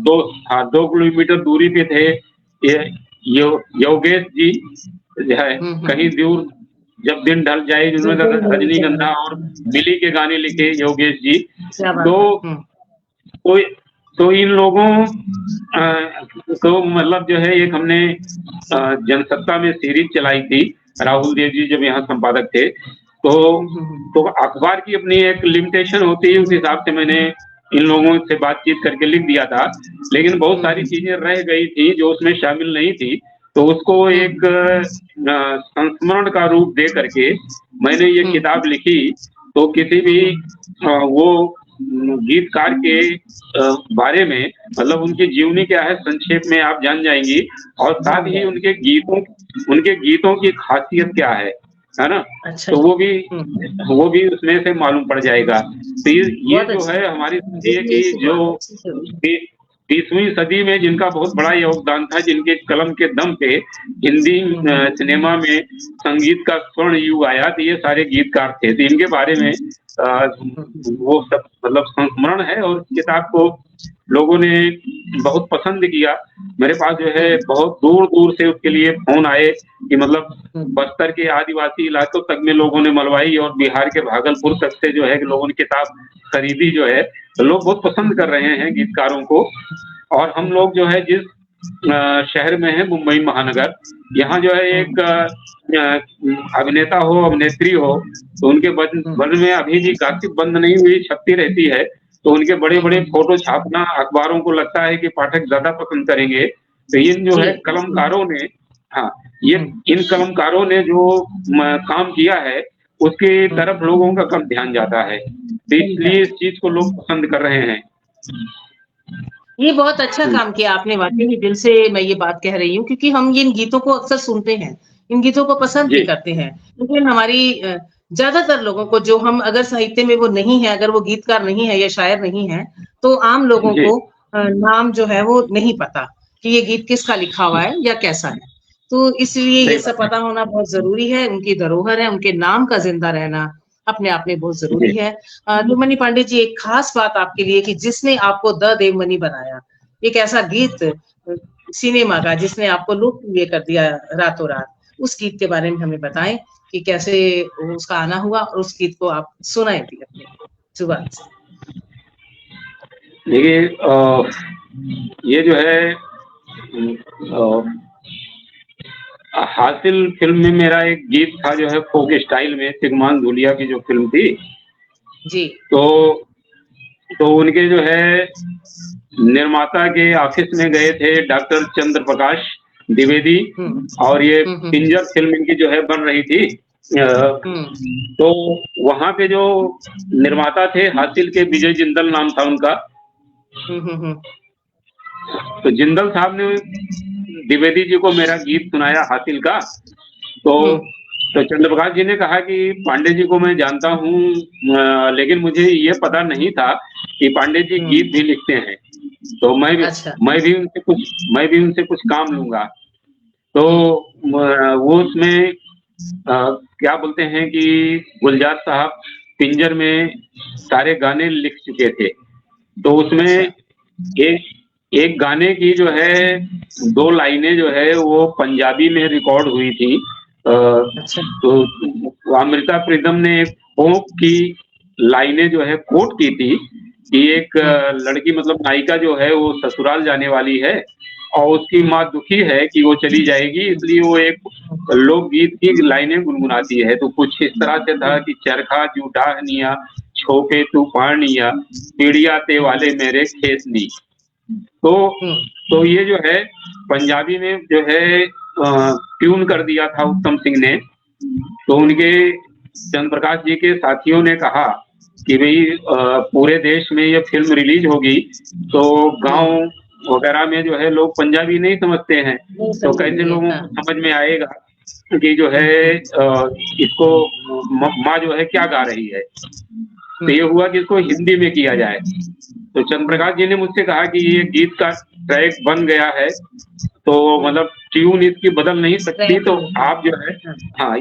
2 किलोमीटर दूरी पे थे ये योगेश जी जो है, कहीं दूर जब दिन ढल जाए, जिन्होंने रजनीगंधा और मिली के गाने लिखे योगेश जी। तो इन लोगों तो मतलब जो है एक हमने जनसत्ता में सीरीज चलाई थी, राहुल देव जी जब यहाँ संपादक थे। तो अखबार की अपनी एक लिमिटेशन होती है, उस हिसाब से मैंने इन लोगों से बातचीत करके लिख दिया था। लेकिन बहुत सारी चीजें रह गई थी जो उसमें शामिल नहीं थी, तो उसको एक संस्मरण का रूप दे करके मैंने ये किताब लिखी। तो किसी भी वो गीतकार के बारे में, मतलब उनकी जीवनी क्या है संक्षेप में आप जान जाएंगी, और साथ ही उनके गीतों की खासियत क्या है ना। अच्छा। तो वो भी उसमें से मालूम पड़ जाएगा। तो ये जो है हमारी समझिए कि जो 20वीं सदी में जिनका बहुत बड़ा योगदान था, जिनके कलम के दम पे हिंदी सिनेमा में संगीत का स्वर्ण युग आया, तो ये सारे गीतकार थे। तो इनके बारे में वो सब मतलब संस्मरण है, और किताब को लोगों ने बहुत पसंद किया। मेरे पास जो है बहुत दूर दूर से उसके लिए फोन आए कि मतलब बस्तर के आदिवासी इलाकों तक में लोगों ने मलवाई, और बिहार के भागलपुर तक से जो है कि लोगों ने किताब खरीदी जो है। तो लोग बहुत पसंद कर रहे हैं गीतकारों को। और हम लोग जो है जिस शहर में है मुंबई महानगर, यहाँ जो है एक अभिनेता हो अभिनेत्री हो, तो उनके बन में अभी भी गासिप बंद नहीं हुई, छपती रहती है। तो उनके बड़े बड़े फोटो छापना अखबारों को लगता है कि पाठक ज्यादा पसंद करेंगे। तो इन जो है कलमकारों ने, हाँ, ये इन कलमकारों ने जो काम किया है उसकी तरफ लोगों का कम ध्यान जाता है, तो इसलिए इस चीज को लोग पसंद कर रहे हैं। ये बहुत अच्छा काम किया आपने, वाकई में दिल से मैं ये बात कह रही हूँ, क्योंकि हम इन गीतों को अक्सर सुनते हैं, इन गीतों को पसंद भी करते हैं, लेकिन हमारी ज्यादातर लोगों को, जो हम अगर साहित्य में वो नहीं है, अगर वो गीतकार नहीं है या शायर नहीं है, तो आम लोगों को नाम जो है वो नहीं पता कि ये गीत किसका लिखा हुआ है या कैसा है। तो इसलिए ये सब पता होना बहुत जरूरी है। उनकी धरोहर है, उनके नाम का जिंदा रहना अपने आप में बहुत जरूरी है। देवमणि पांडे जी, एक खास बात आपके लिए कि जिसने आपको द देवमणि बनाया, एक ऐसा गीत सिनेमा का जिसने आपको लोकप्रिय कर दिया रातों रात, उस गीत के बारे में हमें बताएं कि कैसे उसका आना हुआ, और उस गीत को आप सुनाएं भी अपने जुबान से। देखिए, ये जो है हासिल फिल्म में मेरा एक गीत था जो है फोक स्टाइल में, तिगमान धूलिया की जो फिल्म थी जी। तो उनके जो है निर्माता के ऑफिस में गए थे डॉक्टर चंद्र प्रकाश द्विवेदी, और ये पिंजर फिल्म इनकी जो है बन रही थी। तो वहां पे जो निर्माता थे हासिल के, विजय जिंदल नाम था उनका। तो जिंदल साहब ने द्विवेदी जी को मेरा गीत सुनाया हासिल का। तो चंद्रप्रकाश जी ने कहा कि पांडे जी को मैं जानता हूँ, लेकिन मुझे ये पता नहीं था कि पांडे जी गीत भी लिखते हैं, तो मैं भी उनसे कुछ काम लूंगा। तो वो उसमें क्या बोलते हैं कि गुलजार साहब पिंजर में सारे गाने लिख चुके थे। तो उसमें एक गाने की जो है 2 लाइनें जो है वो पंजाबी में रिकॉर्ड हुई थी। तो अमृता प्रीतम ने फोक की लाइनें जो है कोट की थी कि एक लड़की मतलब नायिका जो है वो ससुराल जाने वाली है, और उसकी माँ दुखी है कि वो चली जाएगी, इसलिए वो एक लोकगीत की लाइनें गुनगुनाती है। तो कुछ इस तरह से था कि चरखा जूटाहनिया छोपे तूफानिया पीड़िया ते वाले मेरे खेसनी। तो ये जो है पंजाबी में जो है ट्यून कर दिया था उत्तम सिंह ने। तो उनके चंद्र प्रकाश जी के साथियों ने कहा कि भाई पूरे देश में ये फिल्म रिलीज होगी, तो गांव वगैरह में जो है लोग पंजाबी नहीं समझते हैं, तो कैसे लोगों को समझ में आएगा कि जो है इसको माँ जो है क्या गा रही है। तो ये हुआ कि इसको हिंदी में किया जाए। तो चंद्र प्रकाश जी ने मुझसे कहा कि ये गीत का ट्रैक बन गया है, तो मतलब ट्यून इसकी बदल नहीं सकती, तो आप जो है हाँ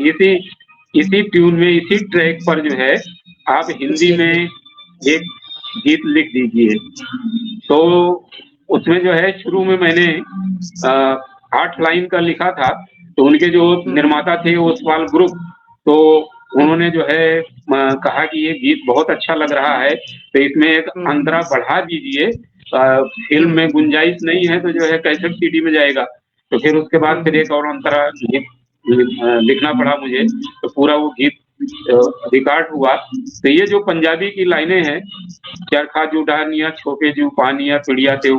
इसी ट्यून में इसी ट्रैक पर जो है आप हिंदी में एक गीत लिख दीजिए। तो उसमें जो है शुरू में मैंने 8 लाइन का लिखा था। तो उनके जो निर्माता थे ओसवाल ग्रुप, तो उन्होंने जो है कहा कि ये गीत बहुत अच्छा लग रहा है, तो इसमें एक अंतरा बढ़ा दीजिए, फिल्म में गुंजाइश नहीं है तो जो है कैसेट सीडी में जाएगा। तो फिर उसके बाद फिर एक और अंतरा लिखना पड़ा मुझे, तो पूरा वो गीत रिकॉर्ड हुआ। तो ये जो पंजाबी की लाइनें हैं, चरखा जुटानिया छोपे जू पानिया पिड़िया ते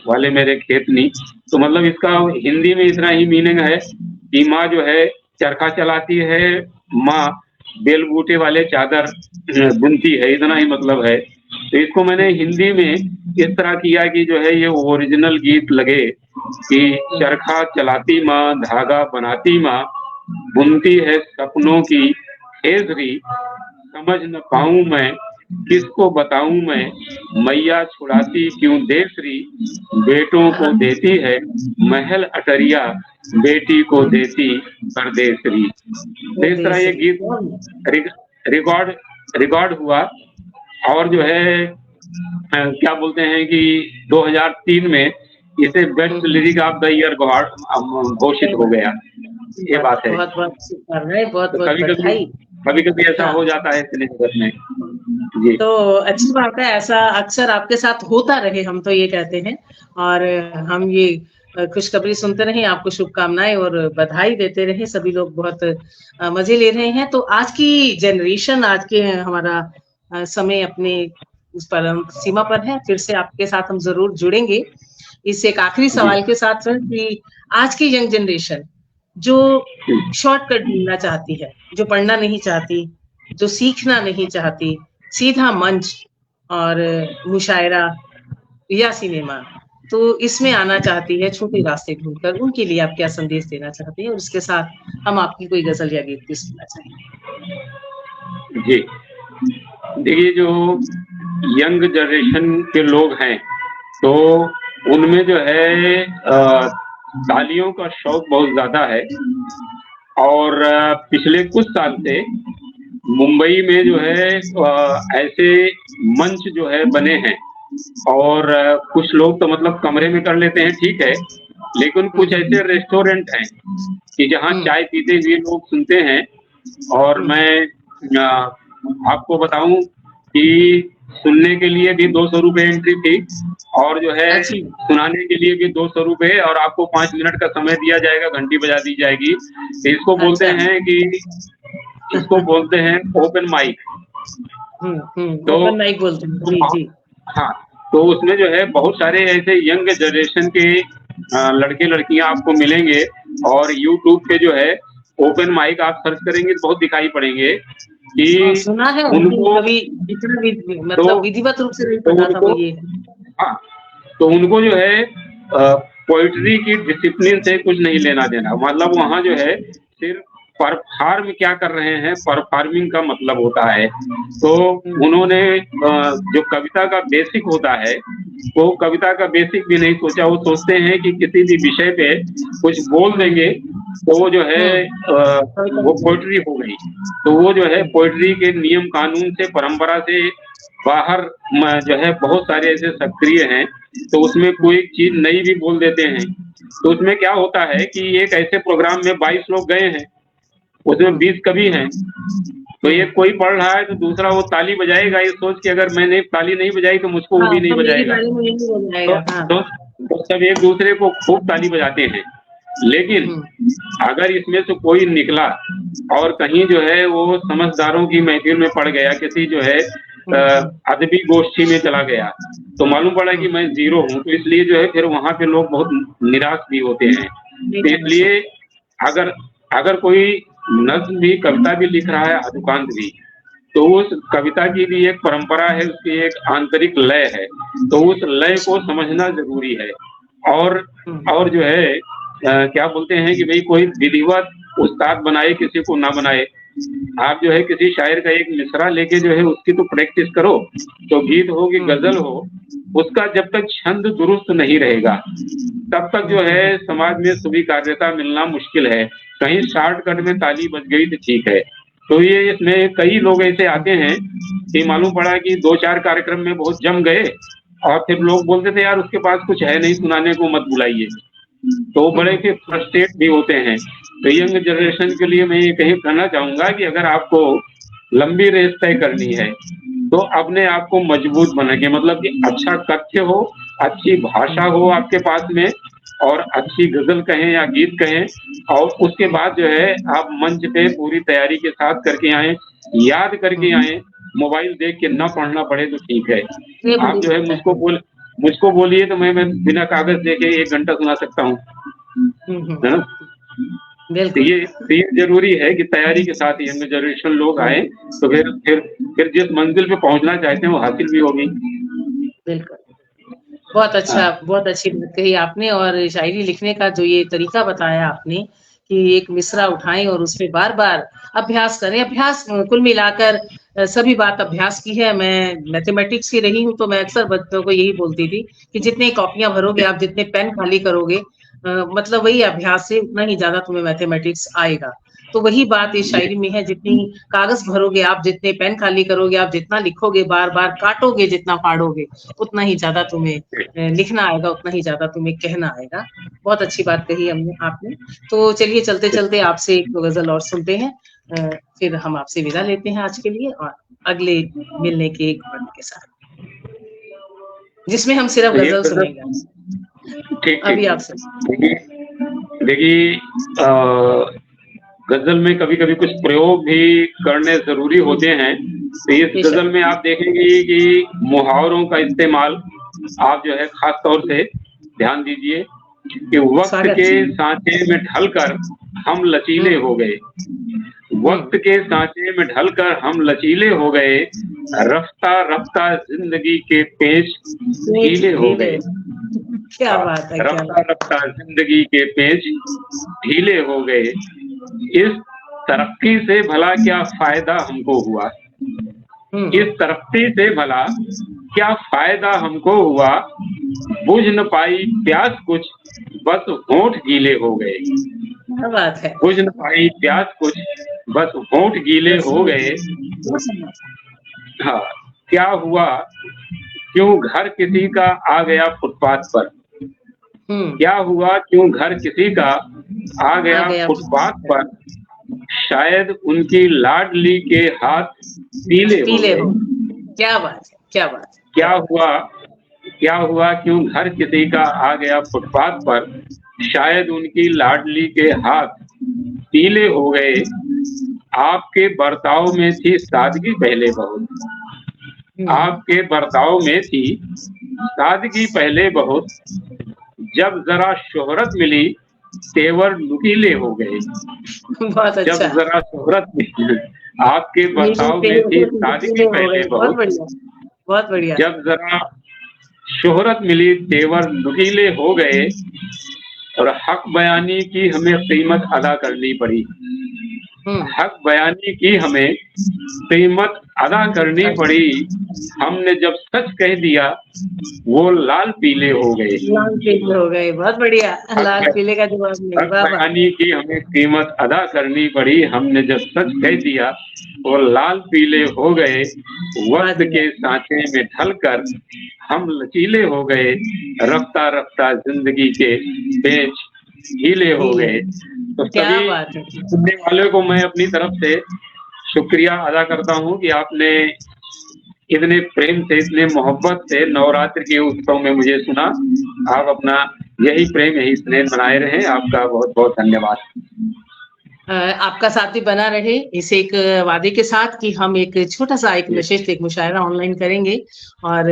वाले मेरे खेतनी, तो मतलब इसका हिंदी में इतना ही मीनिंग है कि माँ जो है चरखा चलाती है, माँ बेलबूटे वाले चादर बुनती है, इतना ही मतलब है। तो इसको मैंने हिंदी में इस तरह किया कि जो है ये ओरिजिनल गीत लगे कि चरखा चलाती माँ, धागा बनाती माँ, बुनती है सपनों की हेजरी, समझ न पाऊं मैं किसको बताऊं मैं, मैया छुड़ाती क्यों देसरी, बेटों को देती है महल अटरिया, बेटी को देती परदेसरी। तो इस तरह ये गीत रिकॉर्ड रिकॉर्ड हुआ और जो है क्या बोलते हैं कि 2003 में इसे best lyric of the year घोषित हो गया। ये बात है। बहुत बहुत शुक्र है, बहुत तो बहुत बधाई। कभी कभी ऐसा हो जाता है सिने जगत में जी। तो अच्छी बात है, ऐसा अक्सर आपके साथ होता रहे, हम तो ये कहते हैं। और हम ये खुशखबरी सुनते रहे, आपको शुभकामनाएं और बधाई देते रहे। सभी लोग बहुत मजे ले रहे हैं। तो आज की जनरेशन, आज के हमारा समय अपने उस पर सीमा पर है। फिर से आपके साथ हम जरूर जुड़ेंगे इस एक आखिरी सवाल के साथ कि आज की यंग जनरेशन जो शॉर्टकट ढूंढना चाहती है, जो पढ़ना नहीं चाहती, जो सीखना नहीं चाहती, सीधा मंच और मुशायरा या सिनेमा, तो इसमें आना चाहती है छोटे रास्ते ढूंढकर, उनके लिए आप क्या संदेश देना चाहते हैं? और उसके साथ हम आपकी कोई गजल या गीत भी सुनना चाहेंगे। जी देखिए, जो यंग जनरेशन के लोग हैं तो उनमें जो है तालियों का शौक बहुत ज्यादा है। और पिछले कुछ साल से मुंबई में जो है ऐसे मंच जो है बने हैं और कुछ लोग तो मतलब कमरे में कर लेते हैं, ठीक है, लेकिन कुछ ऐसे रेस्टोरेंट हैं कि जहाँ चाय पीते हुए लोग सुनते हैं। और मैं आपको बताऊं कि सुनने के लिए भी 200 रुपये एंट्री फी और जो है सुनाने के लिए भी 200 रुपये, और आपको 5 मिनट का समय दिया जाएगा, घंटी बजा दी जाएगी। इसको बोलते हैं कि इसको बोलते हैं ओपन माइक। तो ओपन माइक बोलते हैं जी जी। हाँ, तो उसमें जो है बहुत सारे ऐसे यंग जनरेशन के लड़के लड़कियां आपको मिलेंगे और यूट्यूब पे जो है ओपन माइक आप सर्च करेंगे तो बहुत दिखाई पड़ेंगे कि सुना है उनको कभी इतना भी मतलब विधिवत रूप से नहीं पता था वो ये। हाँ, तो उनको जो है पोइट्री की डिसिप्लिन से कुछ नहीं लेना देना। मतलब वहाँ जो है सिर्फ परफॉर्म क्या कर रहे हैं, परफॉर्मिंग का मतलब होता है। तो उन्होंने जो कविता का बेसिक होता है वो कविता का बेसिक भी नहीं सोचा। वो सोचते हैं कि किसी भी विषय पे कुछ बोल देंगे तो वो जो है वो पोइट्री हो गई। तो वो जो है पोइट्री के नियम कानून से, परंपरा से बाहर जो है बहुत सारे ऐसे सक्रिय हैं, तो उसमें कोई चीज नई भी बोल देते हैं। तो उसमें क्या होता है कि एक ऐसे प्रोग्राम में 22 लोग गए हैं, उसमें 20 कवि हैं। तो एक कोई पढ़ रहा है तो दूसरा वो ताली बजाएगा ये सोच के, अगर मैंने ताली नहीं बजाई तो मुझको वो भी नहीं बजाएगा। तो सब एक दूसरे को खूब ताली बजाते हैं। लेकिन अगर इसमें से कोई निकला और कहीं जो है वो समझदारों की महफिल में पड़ गया, किसी जो है अदबी गोष्ठी में चला गया, तो मालूम पड़ा कि मैं जीरो हूँ। तो इसलिए जो है फिर वहां पे लोग बहुत निराश भी होते हैं। तो इसलिए अगर कोई नज्म भी, कविता भी लिख रहा है, अदुकांत भी, तो उस कविता की भी एक परंपरा है, उसकी एक आंतरिक लय है। तो उस लय को समझना जरूरी है। और जो है क्या बोलते हैं कि भाई कोई विधिवत उस्ताद बनाए, किसी को ना बनाए। आप जो है किसी शायर का एक मिसरा लेके जो है उसकी तो प्रैक्टिस करो। तो गीत हो कि गजल हो, उसका जब तक छंद दुरुस्त नहीं रहेगा तब तक जो है समाज में स्वीकार्यता मिलना मुश्किल है। कहीं शॉर्टकट में ताली बज गई तो ठीक है। तो ये इसमें कई लोग ऐसे आते हैं कि मालूम पड़ा कि 2-4 कार्यक्रम में बहुत जम गए और फिर लोग बोलते थे यार उसके पास कुछ है नहीं सुनाने को, मत बुलाइए। तो बड़े फिर फ्रस्ट्रेट भी होते हैं। तो यंग जनरेशन के लिए मैं ये कहीं कहना चाहूंगा कि अगर आपको लंबी रेस तय करनी है तो अपने आप को मजबूत बना के, मतलब कि अच्छा कथ्य हो, अच्छी भाषा हो आपके पास में, और अच्छी गजल कहें या गीत कहें, और उसके बाद जो है आप मंच पे पूरी तैयारी के साथ करके आए, याद करके आए। मोबाइल देख के ना पढ़ना पड़े तो ठीक है। आप जो है मुझको बोलिए तो मैं बिना कागज देके 1 घंटा सुना सकता हूँ, है ना। बिल्कुल। तो ये जरूरी है कि तैयारी के साथ यंग जनरेशन लोग आए, तो फिर जिस मंजिल पे पहुंचना चाहते हैं वो हासिल भी होगी। बिल्कुल। बहुत हाँ अच्छा, बहुत अच्छी बात कही आपने और शायरी लिखने का जो ये तरीका बताया आपने कि एक मिसरा उठाएँ और उसपे बार-बार अभ्यास करें। अभ्यास कुल मिलाकर सभी बात अभ्यास की है। मैं मैथमेटिक्स की रही हूँ, तो मैं अक्सर बच्चों को यही बोलती थी कि जितनी कॉपियाँ भरोगे आप, जितने पेन खाली करोगे मतलब वही अभ्यास से उतना ही ज़्यादा तुम्हें मैथमेटिक्स आएगा। तो वही बात इस जी शायरी में है, जितनी कागज़ भरोगे आप, जितने पेन खाली करोगे आप, जितना लिखोगे, बार-बार काटोगे, जितना फाड़ोगे, उतना ही ज़्यादा तुम्हें लिखना आएगा, उतना ही ज़्यादा तुम्हें कहना आएगा। बहुत अच्छी बात कही हमने आपने। तो चलिए चलते-चलते आपसे एक गज़ल और सुनते हैं। फिर हम आपसे विदा लेते हैं आज के लिए और अगले मिलने के एक वक़्त के साथ। जिसमें हम सिर्फ़ तो ये गज़ल गजल सुनेंगे आपसे। ठीक अभी ठीक आपसे देखिए देखिए गजल में कभी कभी कुछ प्रयोग भी करने जरूरी होते हैं। तो इस बेशक। गजल में आप देखेंगे कि मुहावरों का इस्तेमाल आप जो है खास तौर से ध्यान दीजिए कि वक्त स्वागत के है। सांचे में ढलकर हम लचीले हुँ, हो गए। हुँ। वक्त के सांचे में ढलकर हम लचीले हो गए, रफ्ता रफ्ता जिंदगी के पेच पेच ढीले हो ढीले गए। क्या हाँ, बात है, क्या रफ्ता बात रफ्ता जिंदगी के पेच ढीले हो गए। इस तरक्की से भला क्या फायदा हमको हुआ, हुँ, इस तरक्की से भला क्या फायदा हमको हुआ, बुझ न पाई प्यास कुछ बस होंठ गीले हो गए। क्या बात है। बुझ न पाई प्यास कुछ बस होंठ गीले बस हो गए। हाँ, क्या हुआ क्यों घर किसी का आ गया फुटपाथ पर, हुँ, क्या हुआ क्यों घर किसी का आ आ गया गया फुटपाथ पर, शायद उनकी लाडली के हाथ पीले हो पीले गए। हो। क्या बात है, क्या बात है। क्या हुआ क्या हुआ क्यों घर किसी का आ गया फुटपाथ पर, शायद उनकी लाडली के हाथ पीले हो गए। आपके बर्ताव में थी सादगी पहले बहुत, हुँ, आपके बर्ताव में थी सादगी पहले बहुत, जब जरा शोहरत मिली तेवर नुकीले हो गए। बहुत जब अच्छा। जरा शोहरत मिली आपके नीली बर्ताव पे में थी नुकीले सादगी हो पहले गए। बहुत बहुत, बढ़िया, बहुत बढ़िया। जब जरा शोहरत मिली तेवर नुकीले हो गए, और हक बयानी की हमें कीमत अदा करनी पड़ी। हुँ, हक बयानी की हमें कीमत अदा करनी पड़ी। हमने जब सच कह दिया वो लाल पीले हो गए। लाल पीले हो गए। बहुत बढ़िया। हक लाल पीले का जवाब नहीं। हक वाह, वाह! बयानी की हमें कीमत अदा करनी पड़ी। हमने जब सच कह दिया वो लाल पीले हो गए। वाह वक्त जी वाह! के सांचे में ढलकर हम लचीले हो गए, रफ्ता रफ्ता जिंदगी के पेच ढीले हो ढीले। गए। तो क्या सभी बात है। सुनने वाले को मैं अपनी तरफ से शुक्रिया अदा करता हूँ कि आपने इतने प्रेम से, इतने मोहब्बत से नवरात्र के उत्सव में मुझे सुना। आप अपना यही प्रेम, यही स्नेह बनाए रहें। आपका बहुत बहुत धन्यवाद। आपका साथ भी बना रहे इस एक वादे के साथ कि हम एक छोटा-सा एक जी, नशिस्त, एक मुशायरा ऑनलाइन करेंगे और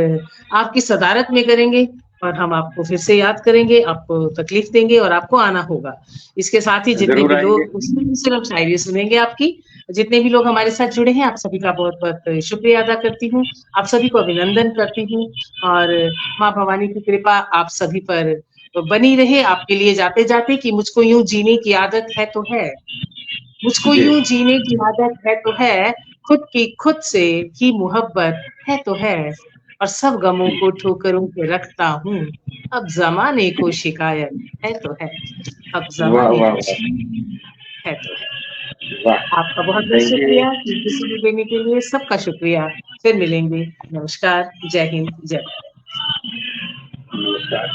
आपकी सदारत में करेंगे और हम आपको फिर से याद करेंगे, आपको तकलीफ देंगे और आपको आना होगा। इसके साथ ही जितने जरूर भी आएंगे। लोग उसमें भी सिर्फ शायरी सुनेंगे आपकी। जितने भी लोग हमारे साथ जुड़े हैं, आप सभी का बहुत-बहुत शुक्रिया अदा करती हूँ। आप सभी को अभिनंदन करती हूँ और माँ भवानी की कृपा आप सभी पर बनी रहे। आपके लिए जाते-जाते कि मुझको यूँ जीने की आदत है तो है। मुझको जी, यूँ जीने की आदत है तो है, खुद की खुद से ही मोहब्बत है तो है, और सब गमों को ठोकरों पे रखता हूँ, अब ज़माने को शिकायत है तो है, अब वाह ज़माने वाह को वाह शिकायत है तो है। वाह। आपका बहुत-बहुत थैंक यू। शुक्रिया कीमती समय देने के लिए, सबका शुक्रिया। फिर मिलेंगे। नमस्कार, जय हिंद, जय भारत। नमस्कार।